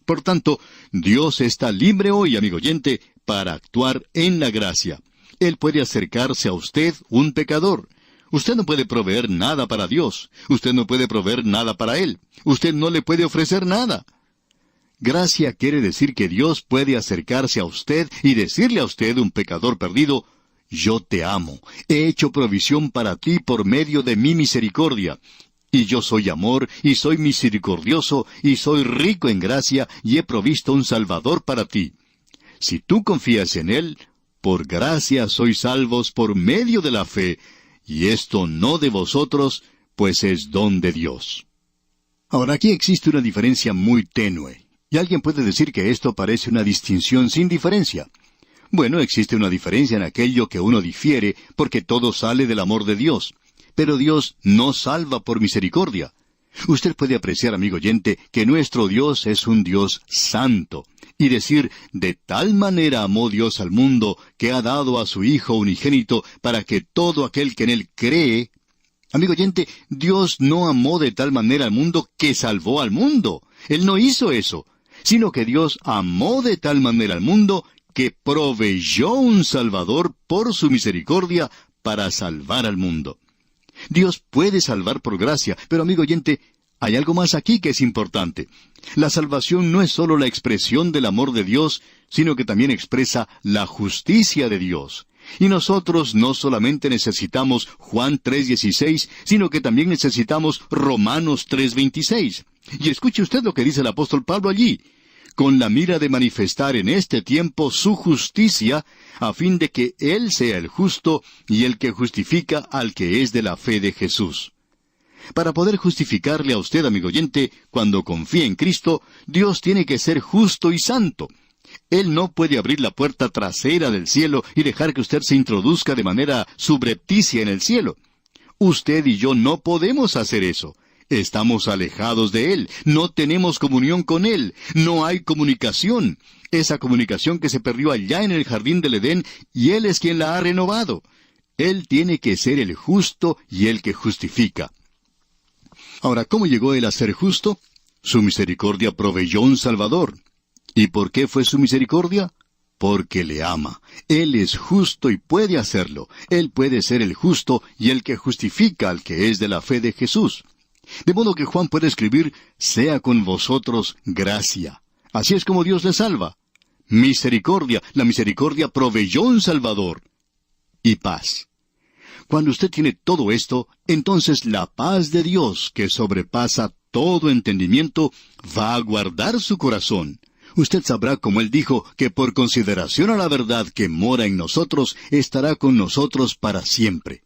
Por tanto, Dios está libre hoy, amigo oyente, para actuar en la gracia. Él puede acercarse a usted, un pecador. Usted no puede proveer nada para Dios. Usted no puede proveer nada para Él. Usted no le puede ofrecer nada. Gracia quiere decir que Dios puede acercarse a usted y decirle a usted, un pecador perdido, yo te amo, he hecho provisión para ti por medio de mi misericordia. Y yo soy amor, y soy misericordioso, y soy rico en gracia, y he provisto un Salvador para ti. Si tú confías en Él, por gracia sois salvos por medio de la fe, y esto no de vosotros, pues es don de Dios. Ahora, aquí existe una diferencia muy tenue, y alguien puede decir que esto parece una distinción sin diferencia. Bueno, existe una diferencia en aquello que uno difiere, porque todo sale del amor de Dios. Pero Dios no salva por misericordia. Usted puede apreciar, amigo oyente, que nuestro Dios es un Dios santo, y decir, de tal manera amó Dios al mundo, que ha dado a su Hijo unigénito, para que todo aquel que en Él cree... Amigo oyente, Dios no amó de tal manera al mundo que salvó al mundo. Él no hizo eso, sino que Dios amó de tal manera al mundo que proveyó un Salvador por su misericordia para salvar al mundo. Dios puede salvar por gracia, pero amigo oyente, hay algo más aquí que es importante. La salvación no es sólo la expresión del amor de Dios, sino que también expresa la justicia de Dios. Y nosotros no solamente necesitamos Juan 3:16, sino que también necesitamos Romanos 3:26. Y escuche usted lo que dice el apóstol Pablo allí. Con la mira de manifestar en este tiempo su justicia, a fin de que Él sea el justo y el que justifica al que es de la fe de Jesús. Para poder justificarle a usted, amigo oyente, cuando confía en Cristo, Dios tiene que ser justo y santo. Él no puede abrir la puerta trasera del cielo y dejar que usted se introduzca de manera subrepticia en el cielo. Usted y yo no podemos hacer eso. Estamos alejados de Él, no tenemos comunión con Él, no hay comunicación. Esa comunicación que se perdió allá en el jardín del Edén, y Él es quien la ha renovado. Él tiene que ser el justo y el que justifica. Ahora, ¿cómo llegó Él a ser justo? Su misericordia proveyó un Salvador. ¿Y por qué fue su misericordia? Porque le ama. Él es justo y puede hacerlo. Él puede ser el justo y el que justifica al que es de la fe de Jesús. De modo que Juan puede escribir, sea con vosotros gracia. Así es como Dios le salva. Misericordia, la misericordia proveyó un Salvador. Y paz. Cuando usted tiene todo esto, entonces la paz de Dios, que sobrepasa todo entendimiento, va a guardar su corazón. Usted sabrá, como Él dijo, que por consideración a la verdad que mora en nosotros, estará con nosotros para siempre.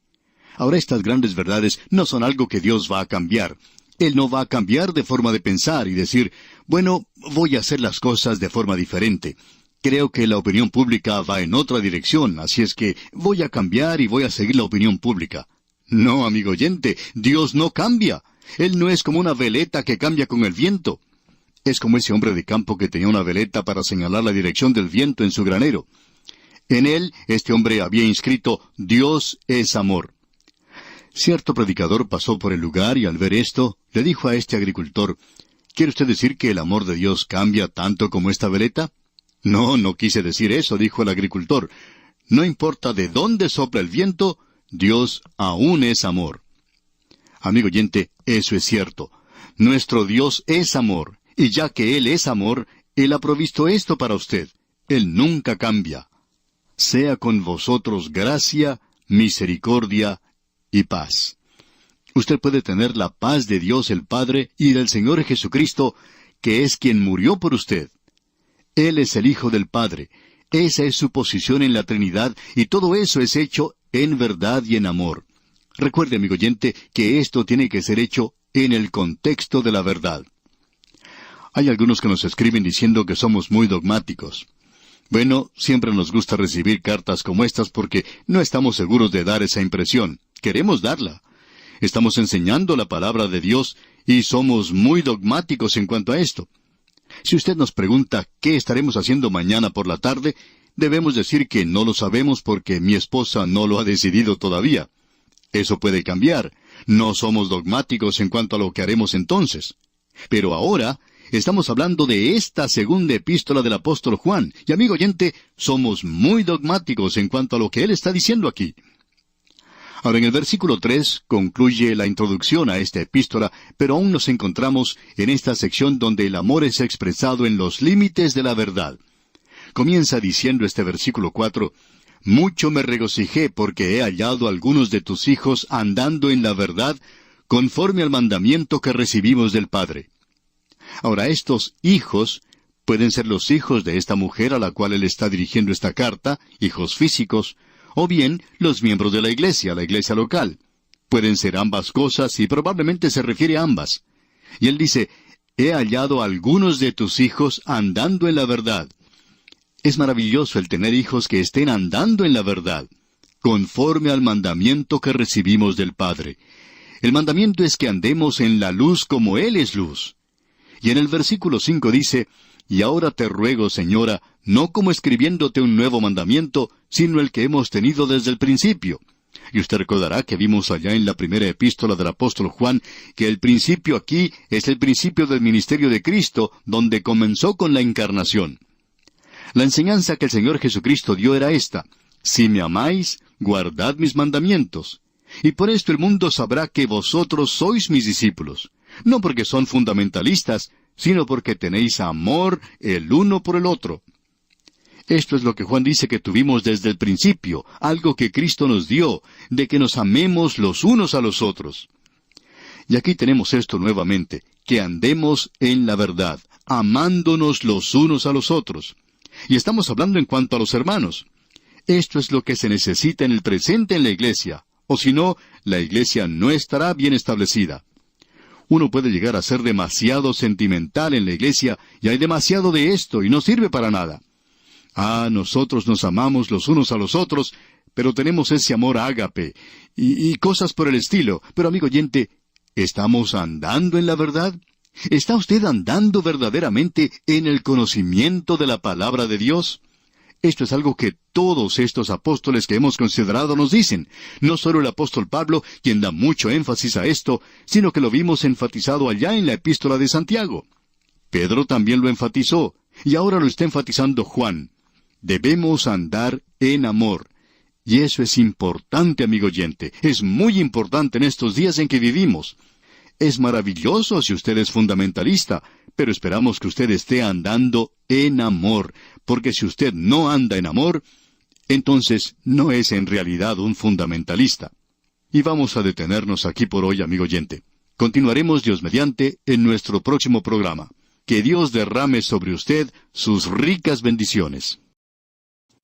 Ahora, estas grandes verdades no son algo que Dios va a cambiar. Él no va a cambiar de forma de pensar y decir, bueno, voy a hacer las cosas de forma diferente. Creo que la opinión pública va en otra dirección, así es que voy a cambiar y voy a seguir la opinión pública. No, amigo oyente, Dios no cambia. Él no es como una veleta que cambia con el viento. Es como ese hombre de campo que tenía una veleta para señalar la dirección del viento en su granero. En él, este hombre había inscrito, Dios es amor. Cierto predicador pasó por el lugar y al ver esto, le dijo a este agricultor, ¿quiere usted decir que el amor de Dios cambia tanto como esta veleta? No, no quise decir eso, dijo el agricultor. No importa de dónde sopla el viento, Dios aún es amor. Amigo oyente, eso es cierto. Nuestro Dios es amor, y ya que Él es amor, Él ha provisto esto para usted. Él nunca cambia. Sea con vosotros gracia, misericordia y paz. Usted puede tener la paz de Dios el Padre y del Señor Jesucristo, que es quien murió por usted. Él es el Hijo del Padre. Esa es su posición en la Trinidad, y todo eso es hecho en verdad y en amor. Recuerde, amigo oyente, que esto tiene que ser hecho en el contexto de la verdad. Hay algunos que nos escriben diciendo que somos muy dogmáticos. Bueno, siempre nos gusta recibir cartas como estas porque no estamos seguros de dar esa impresión. Queremos darla. Estamos enseñando la palabra de Dios y somos muy dogmáticos en cuanto a esto. Si usted nos pregunta qué estaremos haciendo mañana por la tarde, debemos decir que no lo sabemos porque mi esposa no lo ha decidido todavía. Eso puede cambiar. No somos dogmáticos en cuanto a lo que haremos entonces. Pero ahora estamos hablando de esta segunda epístola del apóstol Juan. Y amigo oyente, somos muy dogmáticos en cuanto a lo que él está diciendo aquí. Ahora en el versículo 3 concluye la introducción a esta epístola, pero aún nos encontramos en esta sección donde el amor es expresado en los límites de la verdad. Comienza diciendo este versículo 4, «Mucho me regocijé porque he hallado a algunos de tus hijos andando en la verdad, conforme al mandamiento que recibimos del Padre». Ahora estos hijos pueden ser los hijos de esta mujer a la cual él está dirigiendo esta carta, hijos físicos, o bien los miembros de la iglesia local. Pueden ser ambas cosas y probablemente se refiere a ambas. Y él dice, «He hallado a algunos de tus hijos andando en la verdad». Es maravilloso el tener hijos que estén andando en la verdad, conforme al mandamiento que recibimos del Padre. El mandamiento es que andemos en la luz como Él es luz. Y en el versículo 5 dice, «Y ahora te ruego, Señora, no como escribiéndote un nuevo mandamiento, sino el que hemos tenido desde el principio». Y usted recordará que vimos allá en la primera epístola del apóstol Juan, que el principio aquí es el principio del ministerio de Cristo, donde comenzó con la encarnación. La enseñanza que el Señor Jesucristo dio era esta, «Si me amáis, guardad mis mandamientos». Y por esto el mundo sabrá que vosotros sois mis discípulos. No porque son fundamentalistas, sino porque tenéis amor el uno por el otro. Esto es lo que Juan dice que tuvimos desde el principio, algo que Cristo nos dio, de que nos amemos los unos a los otros. Y aquí tenemos esto nuevamente, que andemos en la verdad, amándonos los unos a los otros. Y estamos hablando en cuanto a los hermanos. Esto es lo que se necesita en el presente en la iglesia, o si no, la iglesia no estará bien establecida. Uno puede llegar a ser demasiado sentimental en la iglesia, y hay demasiado de esto, y no sirve para nada. Nosotros nos amamos los unos a los otros, pero tenemos ese amor ágape, y cosas por el estilo. Pero amigo oyente, ¿estamos andando en la verdad? ¿Está usted andando verdaderamente en el conocimiento de la palabra de Dios? Esto es algo que todos estos apóstoles que hemos considerado nos dicen. No solo el apóstol Pablo, quien da mucho énfasis a esto, sino que lo vimos enfatizado allá en la epístola de Santiago. Pedro también lo enfatizó, y ahora lo está enfatizando Juan. Debemos andar en amor. Y eso es importante, amigo oyente. Es muy importante en estos días en que vivimos. Es maravilloso si usted es fundamentalista, pero esperamos que usted esté andando en amor, porque si usted no anda en amor, entonces no es en realidad un fundamentalista. Y vamos a detenernos aquí por hoy, amigo oyente. Continuaremos, Dios mediante, en nuestro próximo programa. Que Dios derrame sobre usted sus ricas bendiciones.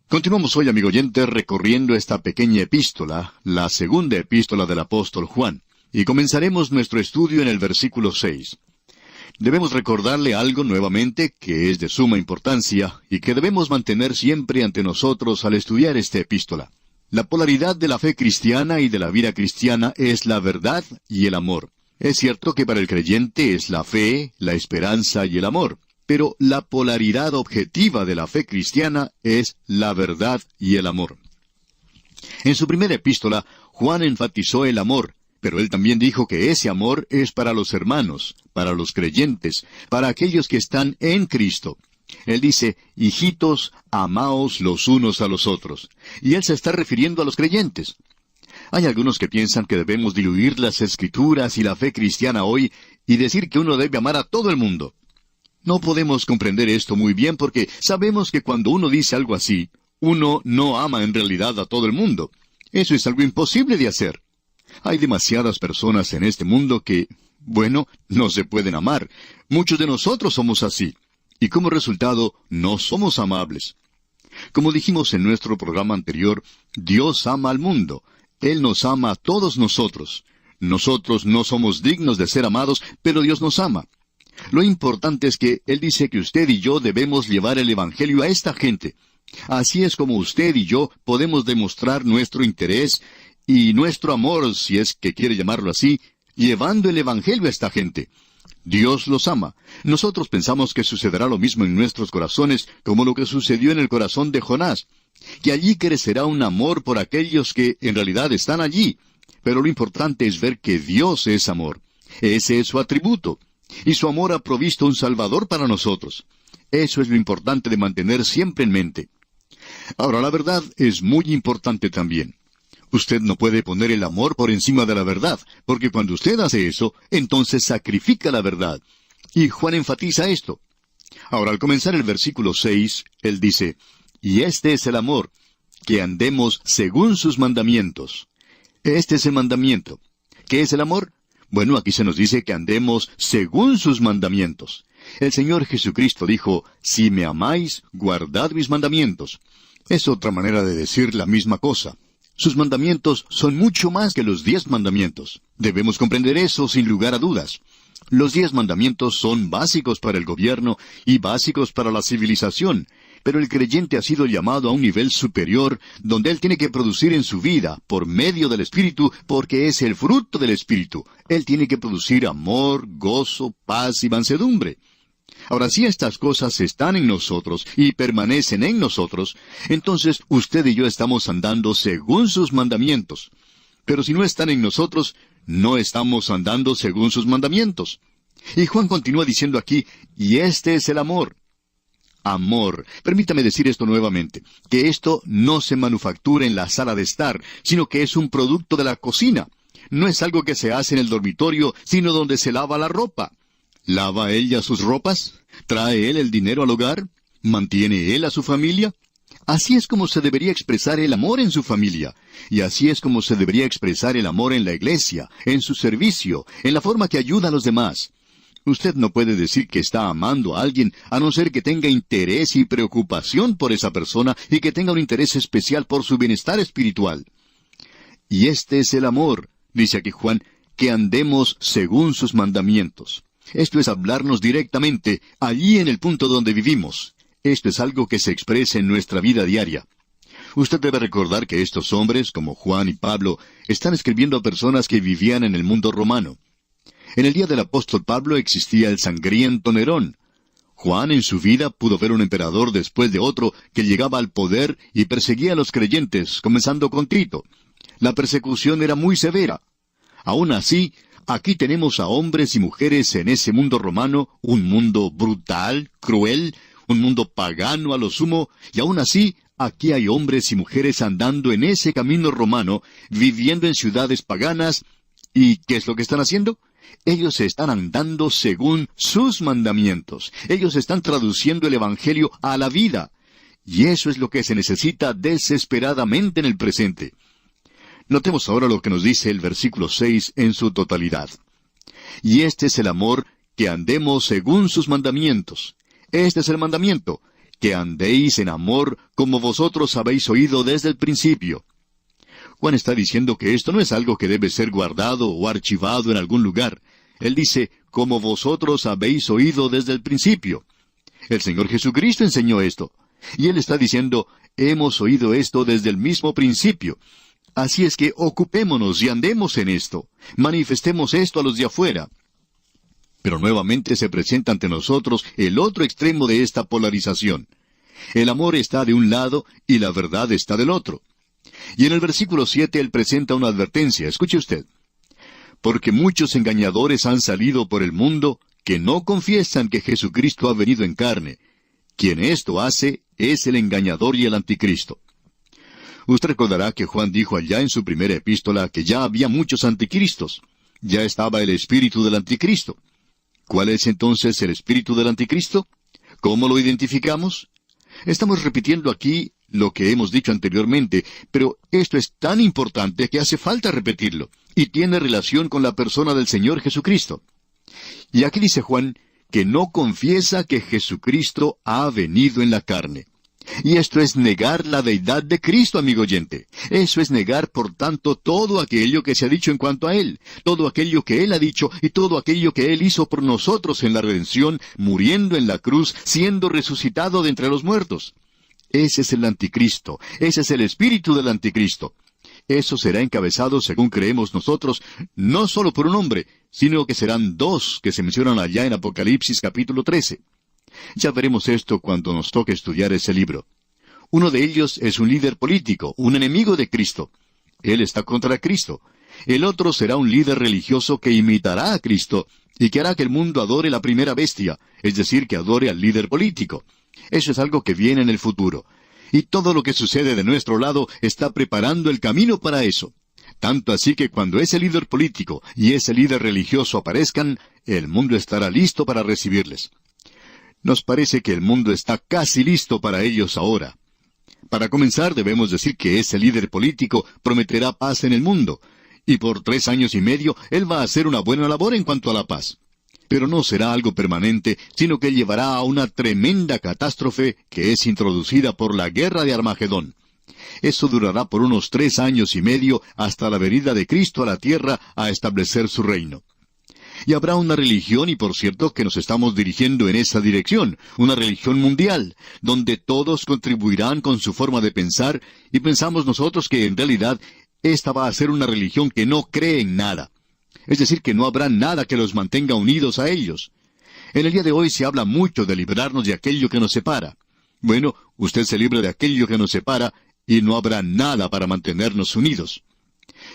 Continuamos hoy, amigo oyente, recorriendo esta pequeña epístola, la segunda epístola del apóstol Juan. Y comenzaremos nuestro estudio en el versículo 6. Debemos recordarle algo nuevamente que es de suma importancia y que debemos mantener siempre ante nosotros al estudiar esta epístola. La polaridad de la fe cristiana y de la vida cristiana es la verdad y el amor. Es cierto que para el creyente es la fe, la esperanza y el amor, pero la polaridad objetiva de la fe cristiana es la verdad y el amor. En su primera epístola, Juan enfatizó el amor, pero él también dijo que ese amor es para los hermanos, para los creyentes, para aquellos que están en Cristo. Él dice, hijitos, amaos los unos a los otros. Y él se está refiriendo a los creyentes. Hay algunos que piensan que debemos diluir las Escrituras y la fe cristiana hoy y decir que uno debe amar a todo el mundo. No podemos comprender esto muy bien porque sabemos que cuando uno dice algo así, uno no ama en realidad a todo el mundo. Eso es algo imposible de hacer. Hay demasiadas personas en este mundo que, no se pueden amar. Muchos de nosotros somos así. Y como resultado, no somos amables. Como dijimos en nuestro programa anterior, Dios ama al mundo. Él nos ama a todos nosotros. Nosotros no somos dignos de ser amados, pero Dios nos ama. Lo importante es que Él dice que usted y yo debemos llevar el Evangelio a esta gente. Así es como usted y yo podemos demostrar nuestro interés y nuestro amor, si es que quiere llamarlo así, llevando el Evangelio a esta gente. Dios los ama. Nosotros pensamos que sucederá lo mismo en nuestros corazones como lo que sucedió en el corazón de Jonás, que allí crecerá un amor por aquellos que en realidad están allí. Pero lo importante es ver que Dios es amor. Ese es su atributo. Y su amor ha provisto un Salvador para nosotros. Eso es lo importante de mantener siempre en mente. Ahora, la verdad es muy importante también. Usted no puede poner el amor por encima de la verdad, porque cuando usted hace eso, entonces sacrifica la verdad. Y Juan enfatiza esto. Ahora, al comenzar el versículo 6, él dice, «Y este es el amor, que andemos según sus mandamientos». Este es el mandamiento. ¿Qué es el amor? Bueno, aquí se nos dice que andemos según sus mandamientos. El Señor Jesucristo dijo, «Si me amáis, guardad mis mandamientos». Es otra manera de decir la misma cosa. Sus mandamientos son mucho más que los 10 mandamientos. Debemos comprender eso sin lugar a dudas. Los 10 mandamientos son básicos para el gobierno y básicos para la civilización, pero el creyente ha sido llamado a un nivel superior donde él tiene que producir en su vida, por medio del Espíritu, porque es el fruto del Espíritu. Él tiene que producir amor, gozo, paz y mansedumbre. Ahora, si estas cosas están en nosotros y permanecen en nosotros, entonces usted y yo estamos andando según sus mandamientos. Pero si no están en nosotros, no estamos andando según sus mandamientos. Y Juan continúa diciendo aquí, «Y este es el amor». Amor. Permítame decir esto nuevamente, que esto no se manufactura en la sala de estar, sino que es un producto de la cocina. No es algo que se hace en el dormitorio, sino donde se lava la ropa. ¿Lava ella sus ropas? ¿Trae él el dinero al hogar? ¿Mantiene él a su familia? Así es como se debería expresar el amor en su familia. Y así es como se debería expresar el amor en la iglesia, en su servicio, en la forma que ayuda a los demás. Usted no puede decir que está amando a alguien a no ser que tenga interés y preocupación por esa persona y que tenga un interés especial por su bienestar espiritual. Y este es el amor, dice aquí Juan, que andemos según sus mandamientos. Esto es hablarnos directamente, allí en el punto donde vivimos. Esto es algo que se expresa en nuestra vida diaria. Usted debe recordar que estos hombres, como Juan y Pablo, están escribiendo a personas que vivían en el mundo romano. En el día del apóstol Pablo existía el sangriento Nerón. Juan en su vida pudo ver un emperador después de otro que llegaba al poder y perseguía a los creyentes, comenzando con Tito. La persecución era muy severa. Aún así, aquí tenemos a hombres y mujeres en ese mundo romano, un mundo brutal, cruel, un mundo pagano a lo sumo, y aún así, aquí hay hombres y mujeres andando en ese camino romano, viviendo en ciudades paganas, ¿y qué es lo que están haciendo? Ellos están andando según sus mandamientos. Ellos están traduciendo el Evangelio a la vida. Y eso es lo que se necesita desesperadamente en el presente. Notemos ahora lo que nos dice el versículo 6 en su totalidad. Y este es el amor, que andemos según sus mandamientos. Este es el mandamiento, que andéis en amor como vosotros habéis oído desde el principio. Juan está diciendo que esto no es algo que debe ser guardado o archivado en algún lugar. Él dice, como vosotros habéis oído desde el principio. El Señor Jesucristo enseñó esto. Y Él está diciendo, hemos oído esto desde el mismo principio. Así es que ocupémonos y andemos en esto. Manifestemos esto a los de afuera. Pero nuevamente se presenta ante nosotros el otro extremo de esta polarización. El amor está de un lado y la verdad está del otro. Y en el versículo 7 él presenta una advertencia. Escuche usted. Porque muchos engañadores han salido por el mundo que no confiesan que Jesucristo ha venido en carne. Quien esto hace es el engañador y el anticristo. Usted recordará que Juan dijo allá en su primera epístola que ya había muchos anticristos. Ya estaba el espíritu del anticristo. ¿Cuál es entonces el espíritu del anticristo? ¿Cómo lo identificamos? Estamos repitiendo aquí lo que hemos dicho anteriormente, pero esto es tan importante que hace falta repetirlo, y tiene relación con la persona del Señor Jesucristo. Y aquí dice Juan que no confiesa que Jesucristo ha venido en la carne. Y esto es negar la deidad de Cristo, amigo oyente. Eso es negar, por tanto, todo aquello que se ha dicho en cuanto a Él, todo aquello que Él ha dicho y todo aquello que Él hizo por nosotros en la redención, muriendo en la cruz, siendo resucitado de entre los muertos. Ese es el anticristo, ese es el espíritu del anticristo. Eso será encabezado, según creemos nosotros, no solo por un hombre, sino que serán dos que se mencionan allá en Apocalipsis capítulo 13. Ya veremos esto cuando nos toque estudiar ese libro. Uno de ellos es un líder político, un enemigo de Cristo. Él está contra Cristo. El otro será un líder religioso que imitará a Cristo y que hará que el mundo adore la primera bestia, es decir, que adore al líder político. Eso es algo que viene en el futuro. Y todo lo que sucede de nuestro lado está preparando el camino para eso. Tanto así que cuando ese líder político y ese líder religioso aparezcan, el mundo estará listo para recibirles. Nos parece que el mundo está casi listo para ellos ahora. Para comenzar, debemos decir que ese líder político prometerá paz en el mundo, y por 3 años y medio él va a hacer una buena labor en cuanto a la paz. Pero no será algo permanente, sino que llevará a una tremenda catástrofe que es introducida por la guerra de Armagedón. Eso durará por unos 3 años y medio hasta la venida de Cristo a la tierra a establecer su reino. Y habrá una religión, y por cierto que nos estamos dirigiendo en esa dirección, una religión mundial, donde todos contribuirán con su forma de pensar, y pensamos nosotros que en realidad esta va a ser una religión que no cree en nada. Es decir, que no habrá nada que los mantenga unidos a ellos. En el día de hoy se habla mucho de librarnos de aquello que nos separa. Bueno, usted se libra de aquello que nos separa, y no habrá nada para mantenernos unidos.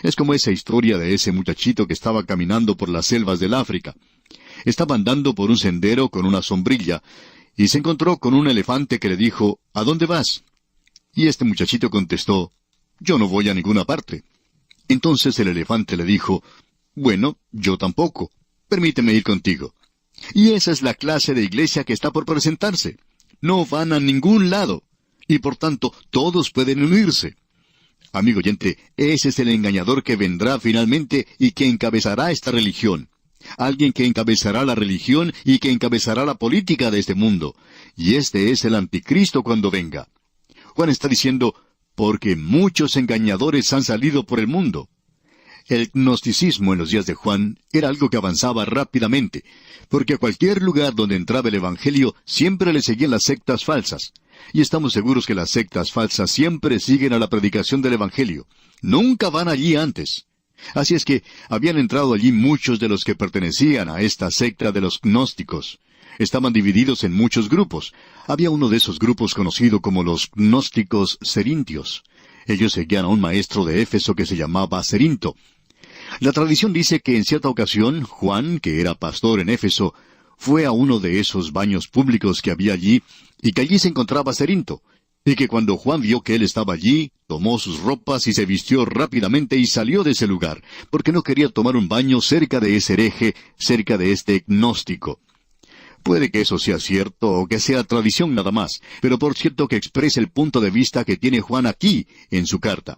Es como esa historia de ese muchachito que estaba caminando por las selvas del África. Estaba andando por un sendero con una sombrilla, y se encontró con un elefante que le dijo, ¿a dónde vas? Y este muchachito contestó, yo no voy a ninguna parte. Entonces el elefante le dijo, bueno, yo tampoco. Permíteme ir contigo. Y esa es la clase de iglesia que está por presentarse. No van a ningún lado. Y por tanto, todos pueden unirse. Amigo oyente, ese es el engañador que vendrá finalmente y que encabezará esta religión. Alguien que encabezará la religión y que encabezará la política de este mundo. Y este es el anticristo cuando venga. Juan está diciendo, porque muchos engañadores han salido por el mundo. El gnosticismo en los días de Juan era algo que avanzaba rápidamente, porque a cualquier lugar donde entraba el Evangelio siempre le seguían las sectas falsas. Y estamos seguros que las sectas falsas siempre siguen a la predicación del Evangelio. Nunca van allí antes. Así es que habían entrado allí muchos de los que pertenecían a esta secta de los gnósticos. Estaban divididos en muchos grupos. Había uno de esos grupos conocido como los gnósticos cerintios. Ellos seguían a un maestro de Éfeso que se llamaba Cerinto. La tradición dice que en cierta ocasión, Juan, que era pastor en Éfeso, fue a uno de esos baños públicos que había allí, y que allí se encontraba Cerinto, y que cuando Juan vio que él estaba allí, tomó sus ropas y se vistió rápidamente y salió de ese lugar, porque no quería tomar un baño cerca de ese hereje, cerca de este gnóstico. Puede que eso sea cierto o que sea tradición nada más, pero por cierto que expresa el punto de vista que tiene Juan aquí, en su carta.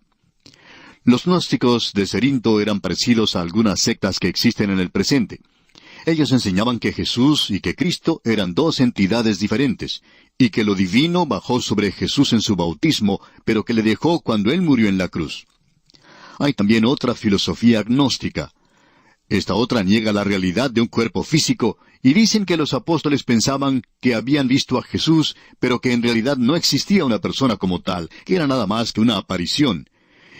Los gnósticos de Cerinto eran parecidos a algunas sectas que existen en el presente. Ellos enseñaban que Jesús y que Cristo eran dos entidades diferentes, y que lo divino bajó sobre Jesús en su bautismo, pero que le dejó cuando Él murió en la cruz. Hay también otra filosofía gnóstica. Esta otra niega la realidad de un cuerpo físico, y dicen que los apóstoles pensaban que habían visto a Jesús, pero que en realidad no existía una persona como tal, que era nada más que una aparición.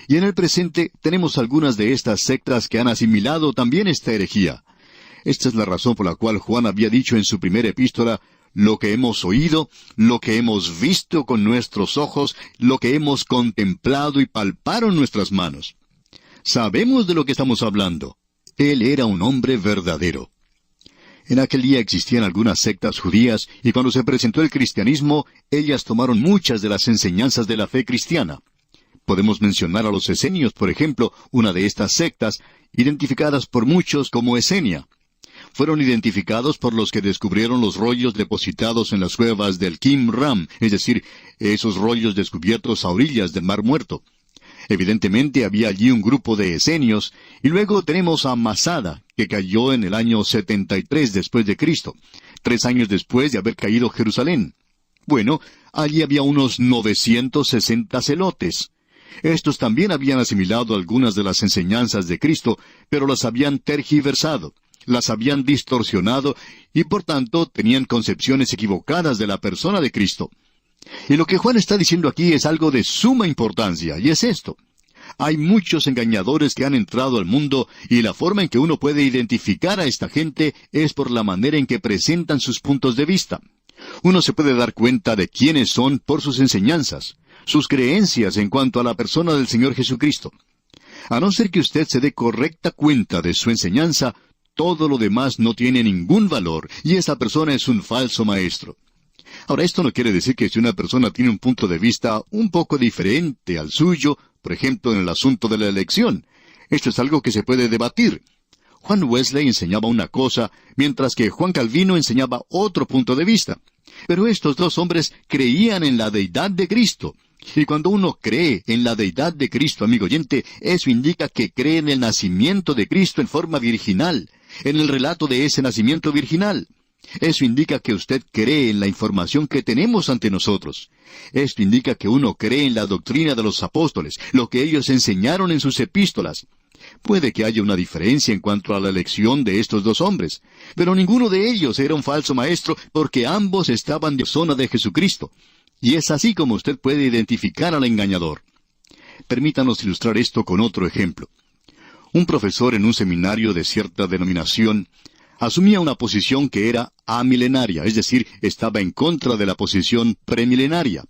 Y en el presente tenemos algunas de estas sectas que han asimilado también esta herejía. Esta es la razón por la cual Juan había dicho en su primera epístola, lo que hemos oído, lo que hemos visto con nuestros ojos, lo que hemos contemplado y palparon nuestras manos. Sabemos de lo que estamos hablando. Él era un hombre verdadero. En aquel día existían algunas sectas judías, y cuando se presentó el cristianismo, ellas tomaron muchas de las enseñanzas de la fe cristiana. Podemos mencionar a los esenios, por ejemplo, una de estas sectas, identificadas por muchos como Esenia. Fueron identificados por los que descubrieron los rollos depositados en las cuevas del Qumran, es decir, esos rollos descubiertos a orillas del Mar Muerto. Evidentemente había allí un grupo de esenios, y luego tenemos a Masada, que cayó en el año 73 después de Cristo, 3 años después de haber caído Jerusalén. Bueno, allí había unos 960 celotes. Estos también habían asimilado algunas de las enseñanzas de Cristo, pero las habían tergiversado, las habían distorsionado, y por tanto tenían concepciones equivocadas de la persona de Cristo. Y lo que Juan está diciendo aquí es algo de suma importancia, y es esto. Hay muchos engañadores que han entrado al mundo y la forma en que uno puede identificar a esta gente es por la manera en que presentan sus puntos de vista. Uno se puede dar cuenta de quiénes son por sus enseñanzas, sus creencias en cuanto a la persona del Señor Jesucristo. A no ser que usted se dé correcta cuenta de su enseñanza, todo lo demás no tiene ningún valor y esa persona es un falso maestro. Ahora, esto no quiere decir que si una persona tiene un punto de vista un poco diferente al suyo, por ejemplo, en el asunto de la elección. Esto es algo que se puede debatir. Juan Wesley enseñaba una cosa, mientras que Juan Calvino enseñaba otro punto de vista. Pero estos dos hombres creían en la deidad de Cristo. Y cuando uno cree en la deidad de Cristo, amigo oyente, eso indica que cree en el nacimiento de Cristo en forma virginal, en el relato de ese nacimiento virginal. Eso indica que usted cree en la información que tenemos ante nosotros. Esto indica que uno cree en la doctrina de los apóstoles, lo que ellos enseñaron en sus epístolas. Puede que haya una diferencia en cuanto a la elección de estos dos hombres, pero ninguno de ellos era un falso maestro porque ambos estaban de zona de Jesucristo. Y es así como usted puede identificar al engañador. Permítanos ilustrar esto con otro ejemplo. Un profesor en un seminario de cierta denominación asumía una posición que era amilenaria, es decir, estaba en contra de la posición premilenaria.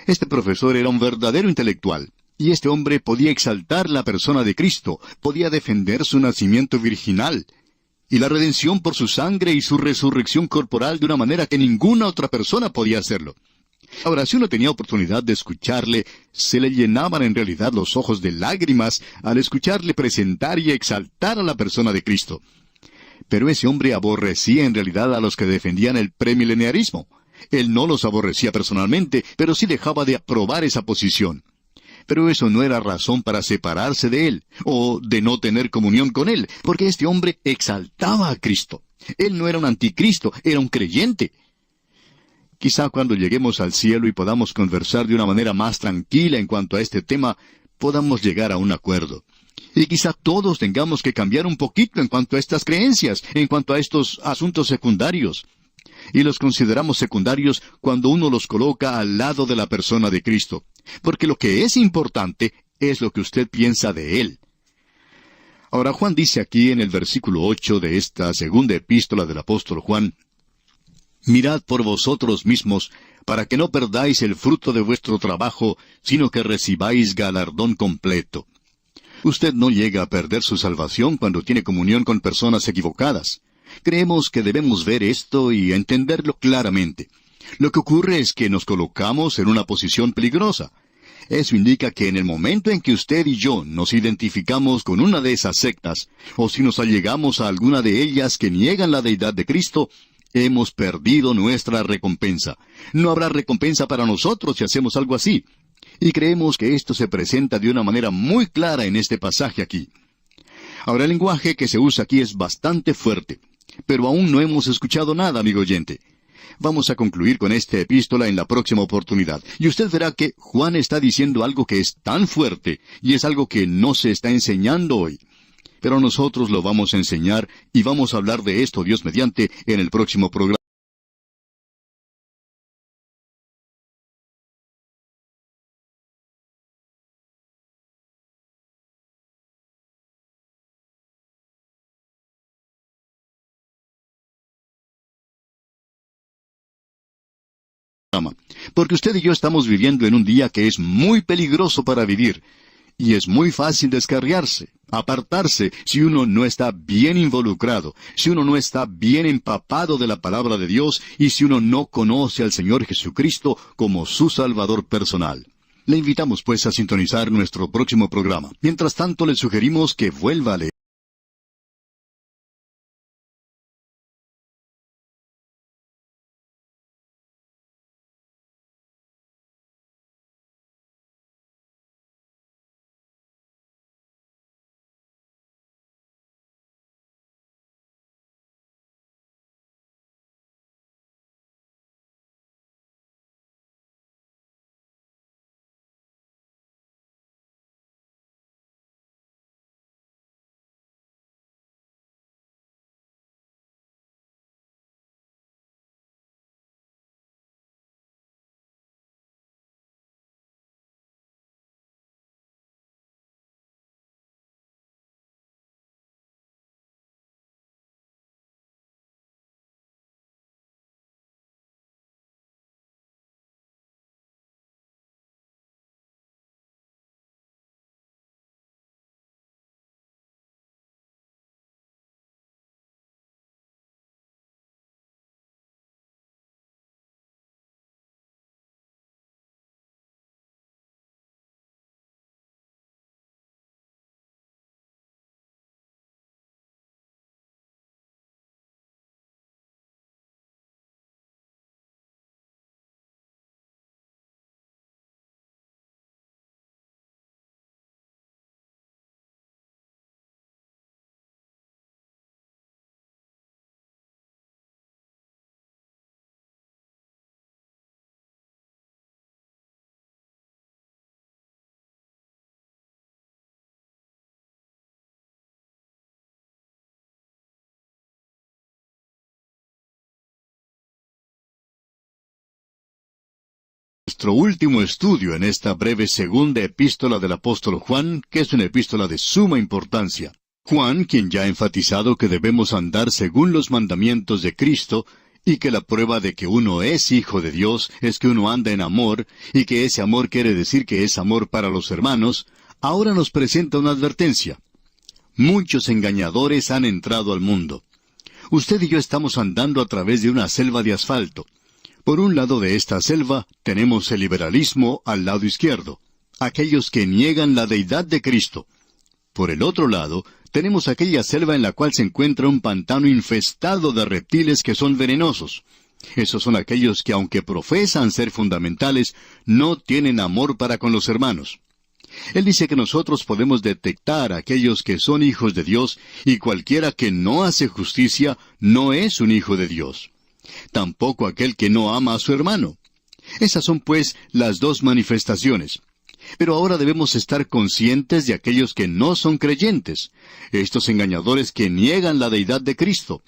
Este profesor era un verdadero intelectual, y este hombre podía exaltar la persona de Cristo, podía defender su nacimiento virginal, y la redención por su sangre y su resurrección corporal de una manera que ninguna otra persona podía hacerlo. Ahora, si uno tenía oportunidad de escucharle, se le llenaban en realidad los ojos de lágrimas al escucharle presentar y exaltar a la persona de Cristo. Pero ese hombre aborrecía en realidad a los que defendían el premileniarismo. Él no los aborrecía personalmente, pero sí dejaba de aprobar esa posición. Pero eso no era razón para separarse de él, o de no tener comunión con él, porque este hombre exaltaba a Cristo. Él no era un anticristo, era un creyente. Quizá cuando lleguemos al cielo y podamos conversar de una manera más tranquila en cuanto a este tema, podamos llegar a un acuerdo. Y quizá todos tengamos que cambiar un poquito en cuanto a estas creencias, en cuanto a estos asuntos secundarios. Y los consideramos secundarios cuando uno los coloca al lado de la persona de Cristo. Porque lo que es importante es lo que usted piensa de Él. Ahora Juan dice aquí en el versículo 8 de esta segunda epístola del apóstol Juan, «Mirad por vosotros mismos, para que no perdáis el fruto de vuestro trabajo, sino que recibáis galardón completo». Usted no llega a perder su salvación cuando tiene comunión con personas equivocadas. Creemos que debemos ver esto y entenderlo claramente. Lo que ocurre es que nos colocamos en una posición peligrosa. Eso indica que en el momento en que usted y yo nos identificamos con una de esas sectas, o si nos allegamos a alguna de ellas que niegan la deidad de Cristo, hemos perdido nuestra recompensa. No habrá recompensa para nosotros si hacemos algo así. Y creemos que esto se presenta de una manera muy clara en este pasaje aquí. Ahora, el lenguaje que se usa aquí es bastante fuerte, pero aún no hemos escuchado nada, amigo oyente. Vamos a concluir con esta epístola en la próxima oportunidad, y usted verá que Juan está diciendo algo que es tan fuerte, y es algo que no se está enseñando hoy. Pero nosotros lo vamos a enseñar, y vamos a hablar de esto, Dios mediante, en el próximo programa. Porque usted y yo estamos viviendo en un día que es muy peligroso para vivir, y es muy fácil descarriarse, apartarse, si uno no está bien involucrado, si uno no está bien empapado de la palabra de Dios, y si uno no conoce al Señor Jesucristo como su Salvador personal. Le invitamos pues a sintonizar nuestro próximo programa. Mientras tanto, le sugerimos que vuelva a leer nuestro último estudio en esta breve segunda epístola del apóstol Juan, que es una epístola de suma importancia. Juan, quien ya ha enfatizado que debemos andar según los mandamientos de Cristo, y que la prueba de que uno es hijo de Dios es que uno anda en amor, y que ese amor quiere decir que es amor para los hermanos, ahora nos presenta una advertencia. Muchos engañadores han entrado al mundo. Usted y yo estamos andando a través de una selva de asfalto. Por un lado de esta selva tenemos el liberalismo al lado izquierdo, aquellos que niegan la deidad de Cristo. Por el otro lado, tenemos aquella selva en la cual se encuentra un pantano infestado de reptiles que son venenosos. Esos son aquellos que, aunque profesan ser fundamentales, no tienen amor para con los hermanos. Él dice que nosotros podemos detectar a aquellos que son hijos de Dios, y cualquiera que no hace justicia no es un hijo de Dios. Tampoco aquel que no ama a su hermano. Esas son, pues, las dos manifestaciones. Pero ahora debemos estar conscientes de aquellos que no son creyentes, estos engañadores que niegan la deidad de Cristo.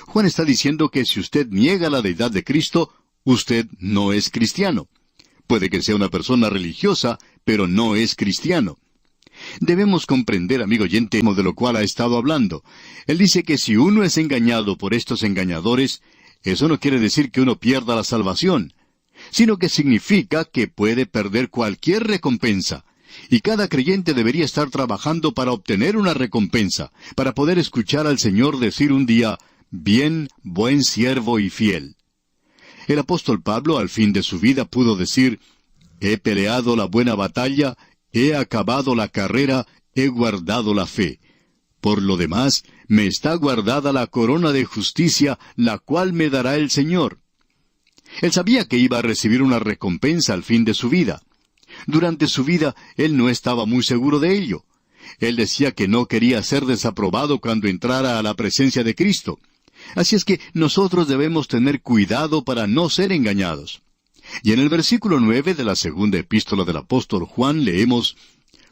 Juan está diciendo que si usted niega la deidad de Cristo, usted no es cristiano. Puede que sea una persona religiosa, pero no es cristiano. Debemos comprender, amigo oyente, de lo cual ha estado hablando. Él dice que si uno es engañado por estos engañadores, eso no quiere decir que uno pierda la salvación, sino que significa que puede perder cualquier recompensa. Y cada creyente debería estar trabajando para obtener una recompensa, para poder escuchar al Señor decir un día, «Bien, buen siervo y fiel». El apóstol Pablo, al fin de su vida, pudo decir, «He peleado la buena batalla, he acabado la carrera, he guardado la fe. Por lo demás, me está guardada la corona de justicia, la cual me dará el Señor». Él sabía que iba a recibir una recompensa al fin de su vida. Durante su vida, él no estaba muy seguro de ello. Él decía que no quería ser desaprobado cuando entrara a la presencia de Cristo. Así es que nosotros debemos tener cuidado para no ser engañados. Y en el versículo 9 de la segunda epístola del apóstol Juan leemos,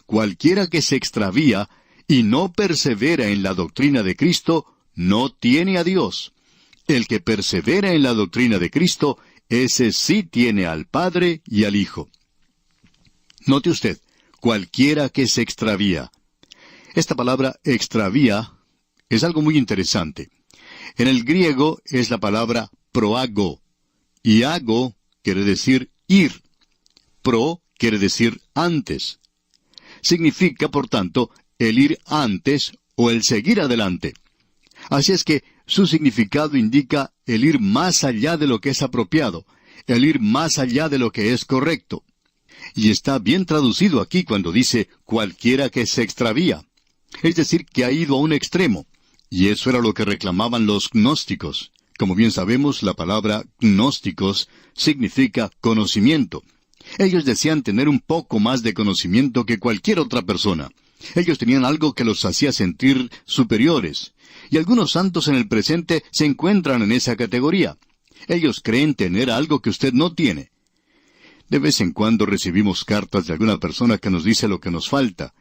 «Cualquiera que se extravía y no persevera en la doctrina de Cristo, no tiene a Dios. El que persevera en la doctrina de Cristo, ese sí tiene al Padre y al Hijo». Note usted, cualquiera que se extravía. Esta palabra extravía es algo muy interesante. En el griego es la palabra proago, y ago quiere decir ir. Pro quiere decir antes. Significa, por tanto, el ir antes o el seguir adelante. Así es que su significado indica el ir más allá de lo que es apropiado, el ir más allá de lo que es correcto. Y está bien traducido aquí cuando dice cualquiera que se extravía. Es decir, que ha ido a un extremo. Y eso era lo que reclamaban los gnósticos. Como bien sabemos, la palabra gnósticos significa conocimiento. Ellos desean tener un poco más de conocimiento que cualquier otra persona. Ellos tenían algo que los hacía sentir superiores. Y algunos santos en el presente se encuentran en esa categoría. Ellos creen tener algo que usted no tiene. De vez en cuando recibimos cartas de alguna persona que nos dice lo que nos falta.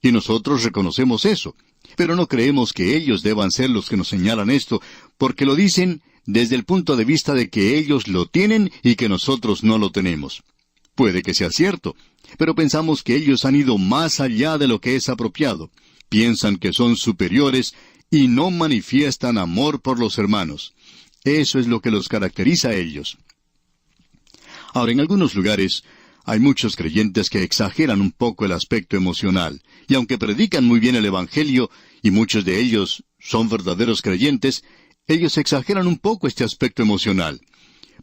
Y nosotros reconocemos eso. Pero no creemos que ellos deban ser los que nos señalan esto, porque lo dicen desde el punto de vista de que ellos lo tienen y que nosotros no lo tenemos. Puede que sea cierto, pero pensamos que ellos han ido más allá de lo que es apropiado. Piensan que son superiores y no manifiestan amor por los hermanos. Eso es lo que los caracteriza a ellos. Ahora, en algunos lugares hay muchos creyentes que exageran un poco el aspecto emocional, y aunque predican muy bien el Evangelio, y muchos de ellos son verdaderos creyentes, ellos exageran un poco este aspecto emocional.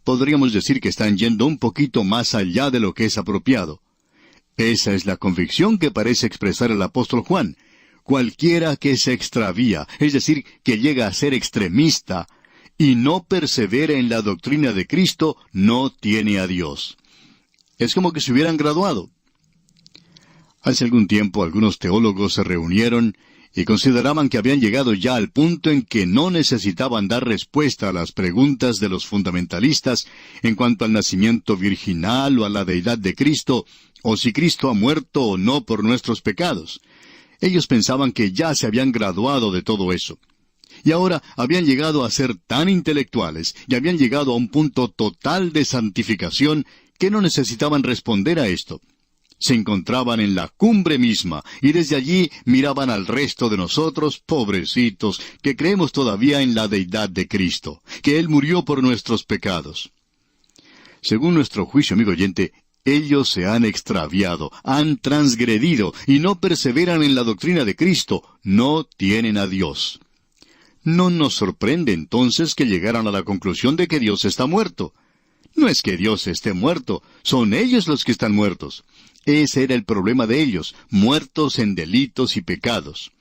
Podríamos decir que están yendo un poquito más allá de lo que es apropiado. Esa es la convicción que parece expresar el apóstol Juan. Cualquiera que se extravía, es decir, que llega a ser extremista, y no persevera en la doctrina de Cristo, no tiene a Dios. Es como que se hubieran graduado. Hace algún tiempo algunos teólogos se reunieron y consideraban que habían llegado ya al punto en que no necesitaban dar respuesta a las preguntas de los fundamentalistas en cuanto al nacimiento virginal o a la deidad de Cristo, o si Cristo ha muerto o no por nuestros pecados. Ellos pensaban que ya se habían graduado de todo eso. Y ahora habían llegado a ser tan intelectuales y habían llegado a un punto total de santificación que no necesitaban responder a esto. Se encontraban en la cumbre misma, y desde allí miraban al resto de nosotros, pobrecitos, que creemos todavía en la deidad de Cristo, que Él murió por nuestros pecados. Según nuestro juicio, amigo oyente, ellos se han extraviado, han transgredido, y no perseveran en la doctrina de Cristo, no tienen a Dios. No nos sorprende entonces que llegaran a la conclusión de que Dios está muerto. No es que Dios esté muerto, son ellos los que están muertos. Ese era el problema de ellos, muertos en delitos y pecados.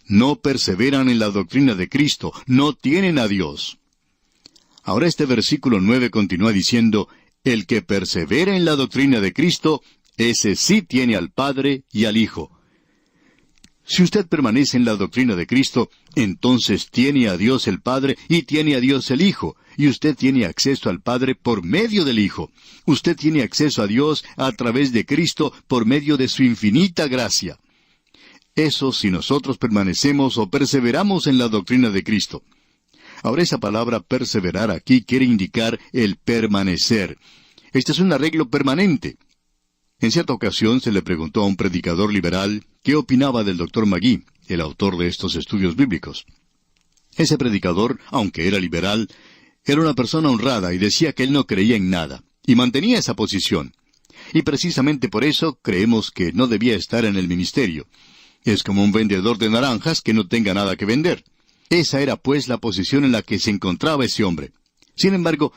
No perseveran en la doctrina de Cristo, no tienen a Dios. Ahora este versículo 9 continúa diciendo, el que persevera en la doctrina de Cristo, ese sí tiene al Padre y al Hijo. Si usted permanece en la doctrina de Cristo, entonces tiene a Dios el Padre y tiene a Dios el Hijo, y usted tiene acceso al Padre por medio del Hijo. Usted tiene acceso a Dios a través de Cristo por medio de su infinita gracia. Eso si nosotros permanecemos o perseveramos en la doctrina de Cristo. Ahora esa palabra perseverar aquí quiere indicar el permanecer. Este es un arreglo permanente. En cierta ocasión se le preguntó a un predicador liberal qué opinaba del Dr. Magee, el autor de estos estudios bíblicos. Ese predicador, aunque era liberal, era una persona honrada y decía que él no creía en nada, y mantenía esa posición. Y precisamente por eso creemos que no debía estar en el ministerio. Es como un vendedor de naranjas que no tenga nada que vender. Esa era pues la posición en la que se encontraba ese hombre. Sin embargo,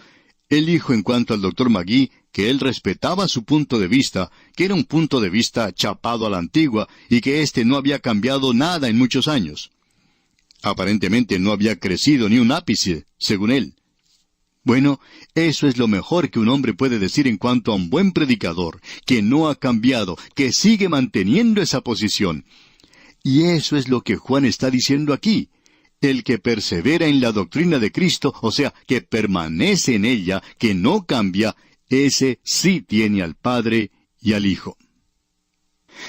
él dijo en cuanto al Dr. Magee que él respetaba su punto de vista, que era un punto de vista chapado a la antigua y que éste no había cambiado nada en muchos años. Aparentemente no había crecido ni un ápice, según él. Bueno, eso es lo mejor que un hombre puede decir en cuanto a un buen predicador, que no ha cambiado, que sigue manteniendo esa posición. Y eso es lo que Juan está diciendo aquí. El que persevera en la doctrina de Cristo, o sea, que permanece en ella, que no cambia, ese sí tiene al Padre y al Hijo.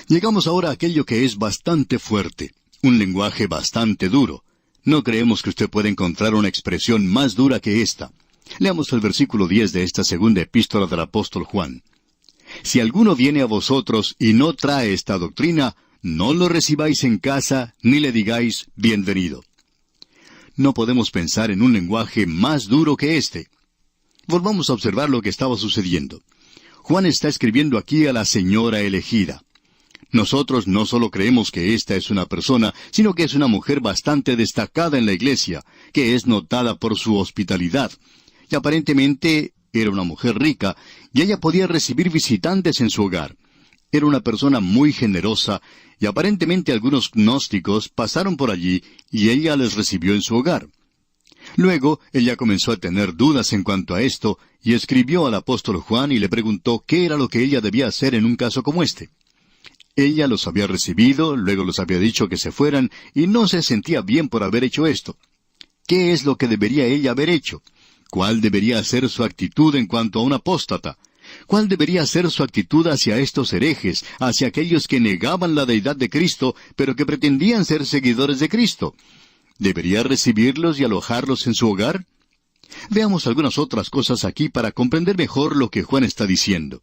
Llegamos ahora a aquello que es bastante fuerte, un lenguaje bastante duro. No creemos que usted pueda encontrar una expresión más dura que esta. Leamos el versículo 10 de esta segunda epístola del apóstol Juan. Si alguno viene a vosotros y no trae esta doctrina, no lo recibáis en casa, ni le digáis bienvenido. No podemos pensar en un lenguaje más duro que este. Volvamos a observar lo que estaba sucediendo. Juan está escribiendo aquí a la señora elegida. Nosotros no solo creemos que esta es una persona, sino que es una mujer bastante destacada en la iglesia, que es notada por su hospitalidad. Y aparentemente era una mujer rica, y ella podía recibir visitantes en su hogar. Era una persona muy generosa, y aparentemente algunos gnósticos pasaron por allí, y ella les recibió en su hogar. Luego, ella comenzó a tener dudas en cuanto a esto, y escribió al apóstol Juan y le preguntó qué era lo que ella debía hacer en un caso como este. Ella los había recibido, luego los había dicho que se fueran, y no se sentía bien por haber hecho esto. ¿Qué es lo que debería ella haber hecho? ¿Cuál debería ser su actitud en cuanto a un apóstata? ¿Cuál debería ser su actitud hacia estos herejes, hacia aquellos que negaban la deidad de Cristo, pero que pretendían ser seguidores de Cristo? ¿Debería recibirlos y alojarlos en su hogar? Veamos algunas otras cosas aquí para comprender mejor lo que Juan está diciendo.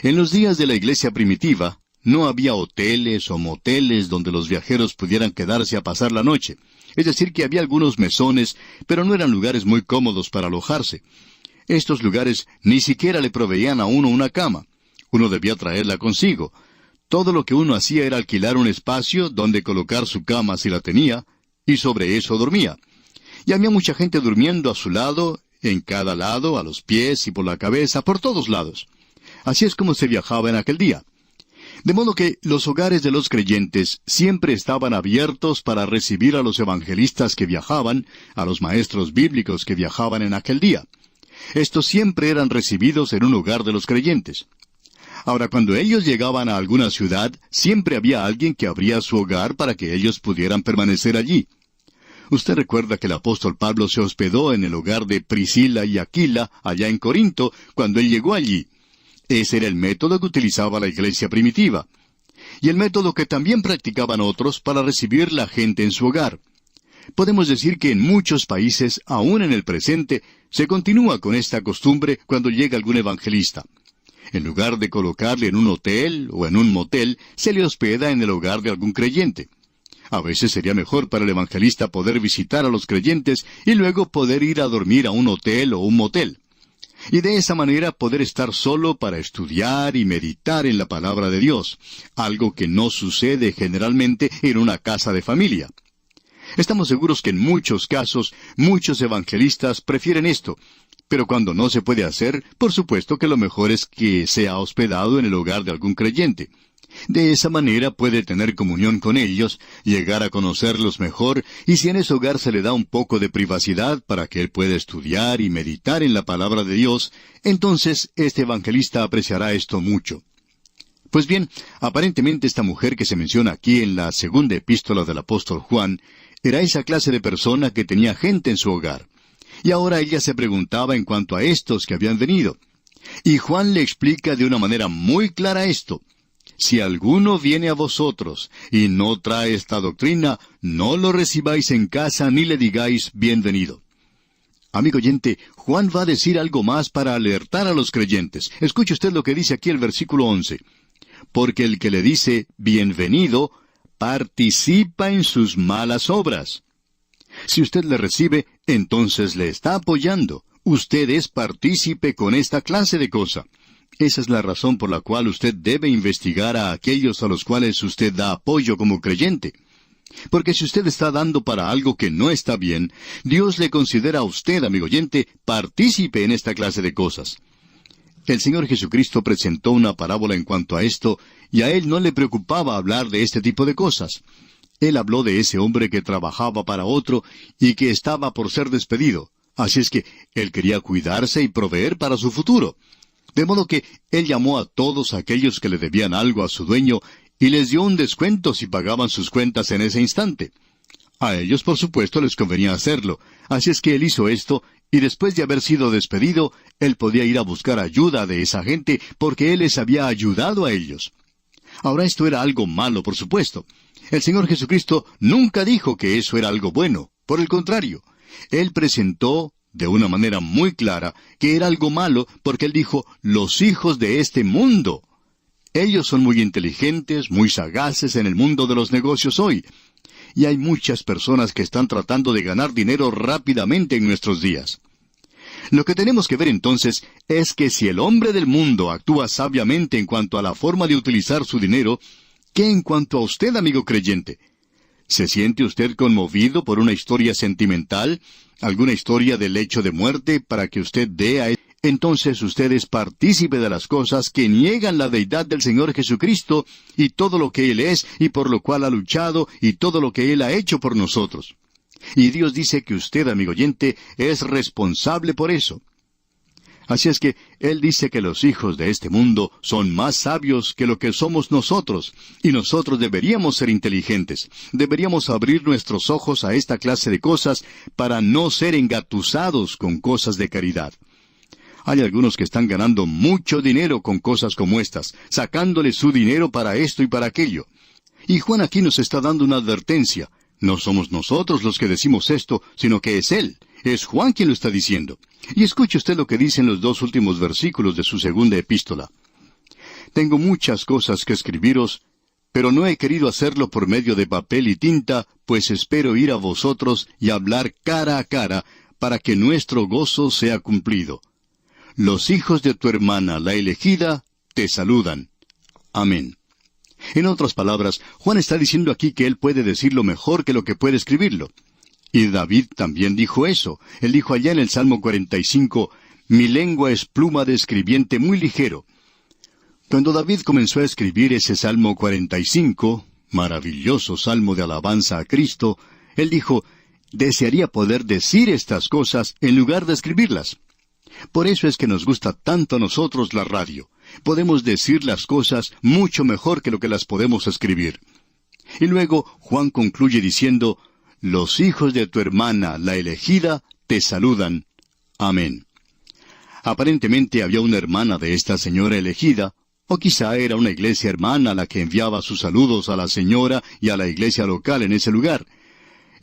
En los días de la iglesia primitiva, no había hoteles o moteles donde los viajeros pudieran quedarse a pasar la noche. Es decir, que había algunos mesones, pero no eran lugares muy cómodos para alojarse. Estos lugares ni siquiera le proveían a uno una cama. Uno debía traerla consigo. Todo lo que uno hacía era alquilar un espacio donde colocar su cama si la tenía, y sobre eso dormía. Y había mucha gente durmiendo a su lado, en cada lado, a los pies y por la cabeza, por todos lados. Así es como se viajaba en aquel día. De modo que los hogares de los creyentes siempre estaban abiertos para recibir a los evangelistas que viajaban, a los maestros bíblicos que viajaban en aquel día. Estos siempre eran recibidos en un hogar de los creyentes. Ahora, cuando ellos llegaban a alguna ciudad, siempre había alguien que abría su hogar para que ellos pudieran permanecer allí. Usted recuerda que el apóstol Pablo se hospedó en el hogar de Priscila y Aquila, allá en Corinto, cuando él llegó allí. Ese era el método que utilizaba la iglesia primitiva. Y el método que también practicaban otros para recibir la gente en su hogar. Podemos decir que en muchos países, aún en el presente, se continúa con esta costumbre cuando llega algún evangelista. En lugar de colocarle en un hotel o en un motel, se le hospeda en el hogar de algún creyente. A veces sería mejor para el evangelista poder visitar a los creyentes y luego poder ir a dormir a un hotel o un motel. Y de esa manera poder estar solo para estudiar y meditar en la palabra de Dios, algo que no sucede generalmente en una casa de familia. Estamos seguros que en muchos casos, muchos evangelistas prefieren esto, pero cuando no se puede hacer, por supuesto que lo mejor es que sea hospedado en el hogar de algún creyente. De esa manera puede tener comunión con ellos, llegar a conocerlos mejor, y si en ese hogar se le da un poco de privacidad para que él pueda estudiar y meditar en la palabra de Dios, entonces este evangelista apreciará esto mucho. Pues bien, aparentemente esta mujer que se menciona aquí en la segunda epístola del apóstol Juan, era esa clase de persona que tenía gente en su hogar. Y ahora ella se preguntaba en cuanto a estos que habían venido. Y Juan le explica de una manera muy clara esto. Si alguno viene a vosotros y no trae esta doctrina, no lo recibáis en casa ni le digáis bienvenido. Amigo oyente, Juan va a decir algo más para alertar a los creyentes. Escuche usted lo que dice aquí el versículo 11. Porque el que le dice bienvenido, participa en sus malas obras. Si usted le recibe, entonces le está apoyando. Usted es partícipe con esta clase de cosa. Esa es la razón por la cual usted debe investigar a aquellos a los cuales usted da apoyo como creyente. Porque si usted está dando para algo que no está bien, Dios le considera a usted, amigo oyente, partícipe en esta clase de cosas. El Señor Jesucristo presentó una parábola en cuanto a esto, y a Él no le preocupaba hablar de este tipo de cosas. Él habló de ese hombre que trabajaba para otro y que estaba por ser despedido. Así es que Él quería cuidarse y proveer para su futuro. De modo que Él llamó a todos aquellos que le debían algo a su dueño y les dio un descuento si pagaban sus cuentas en ese instante. A ellos, por supuesto, les convenía hacerlo. Así es que Él hizo esto, y después de haber sido despedido, Él podía ir a buscar ayuda de esa gente porque Él les había ayudado a ellos. Ahora esto era algo malo, por supuesto. El Señor Jesucristo nunca dijo que eso era algo bueno. Por el contrario, Él presentó de una manera muy clara que era algo malo porque Él dijo, los hijos de este mundo. Ellos son muy inteligentes, muy sagaces en el mundo de los negocios hoy. Y hay muchas personas que están tratando de ganar dinero rápidamente en nuestros días. Lo que tenemos que ver entonces es que si el hombre del mundo actúa sabiamente en cuanto a la forma de utilizar su dinero, ¿qué en cuanto a usted, amigo creyente? ¿Se siente usted conmovido por una historia sentimental, alguna historia del lecho de muerte para que usted dé a él? Entonces usted es partícipe de las cosas que niegan la deidad del Señor Jesucristo y todo lo que Él es y por lo cual ha luchado y todo lo que Él ha hecho por nosotros. Y Dios dice que usted, amigo oyente, es responsable por eso. Así es que Él dice que los hijos de este mundo son más sabios que lo que somos nosotros, y nosotros deberíamos ser inteligentes. Deberíamos abrir nuestros ojos a esta clase de cosas para no ser engatusados con cosas de caridad. Hay algunos que están ganando mucho dinero con cosas como estas, sacándole su dinero para esto y para aquello. Y Juan aquí nos está dando una advertencia. No somos nosotros los que decimos esto, sino que es Él. Es Juan quien lo está diciendo. Y escuche usted lo que dicen los dos últimos versículos de su segunda epístola. Tengo muchas cosas que escribiros, pero no he querido hacerlo por medio de papel y tinta, pues espero ir a vosotros y hablar cara a cara, para que nuestro gozo sea cumplido. Los hijos de tu hermana, la elegida, te saludan. Amén. En otras palabras, Juan está diciendo aquí que él puede decirlo mejor que lo que puede escribirlo. Y David también dijo eso. Él dijo allá en el Salmo 45, mi lengua es pluma de escribiente muy ligero. Cuando David comenzó a escribir ese Salmo 45, maravilloso salmo de alabanza a Cristo, él dijo, desearía poder decir estas cosas en lugar de escribirlas. Por eso es que nos gusta tanto a nosotros la radio. Podemos decir las cosas mucho mejor que lo que las podemos escribir. Y luego Juan concluye diciendo, los hijos de tu hermana, la elegida, te saludan. Amén. Aparentemente había una hermana de esta señora elegida, o quizá era una iglesia hermana la que enviaba sus saludos a la señora y a la iglesia local en ese lugar.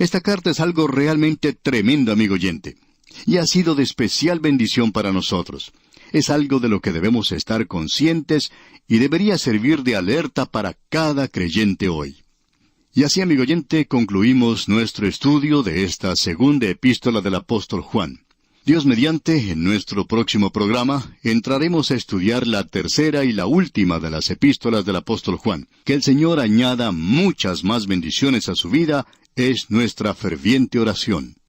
Esta carta es algo realmente tremendo, amigo oyente, y ha sido de especial bendición para nosotros. Es algo de lo que debemos estar conscientes y debería servir de alerta para cada creyente hoy. Y así, amigo oyente, concluimos nuestro estudio de esta segunda epístola del apóstol Juan. Dios mediante, en nuestro próximo programa, entraremos a estudiar la tercera y la última de las epístolas del apóstol Juan. Que el Señor añada muchas más bendiciones a su vida, es nuestra ferviente oración.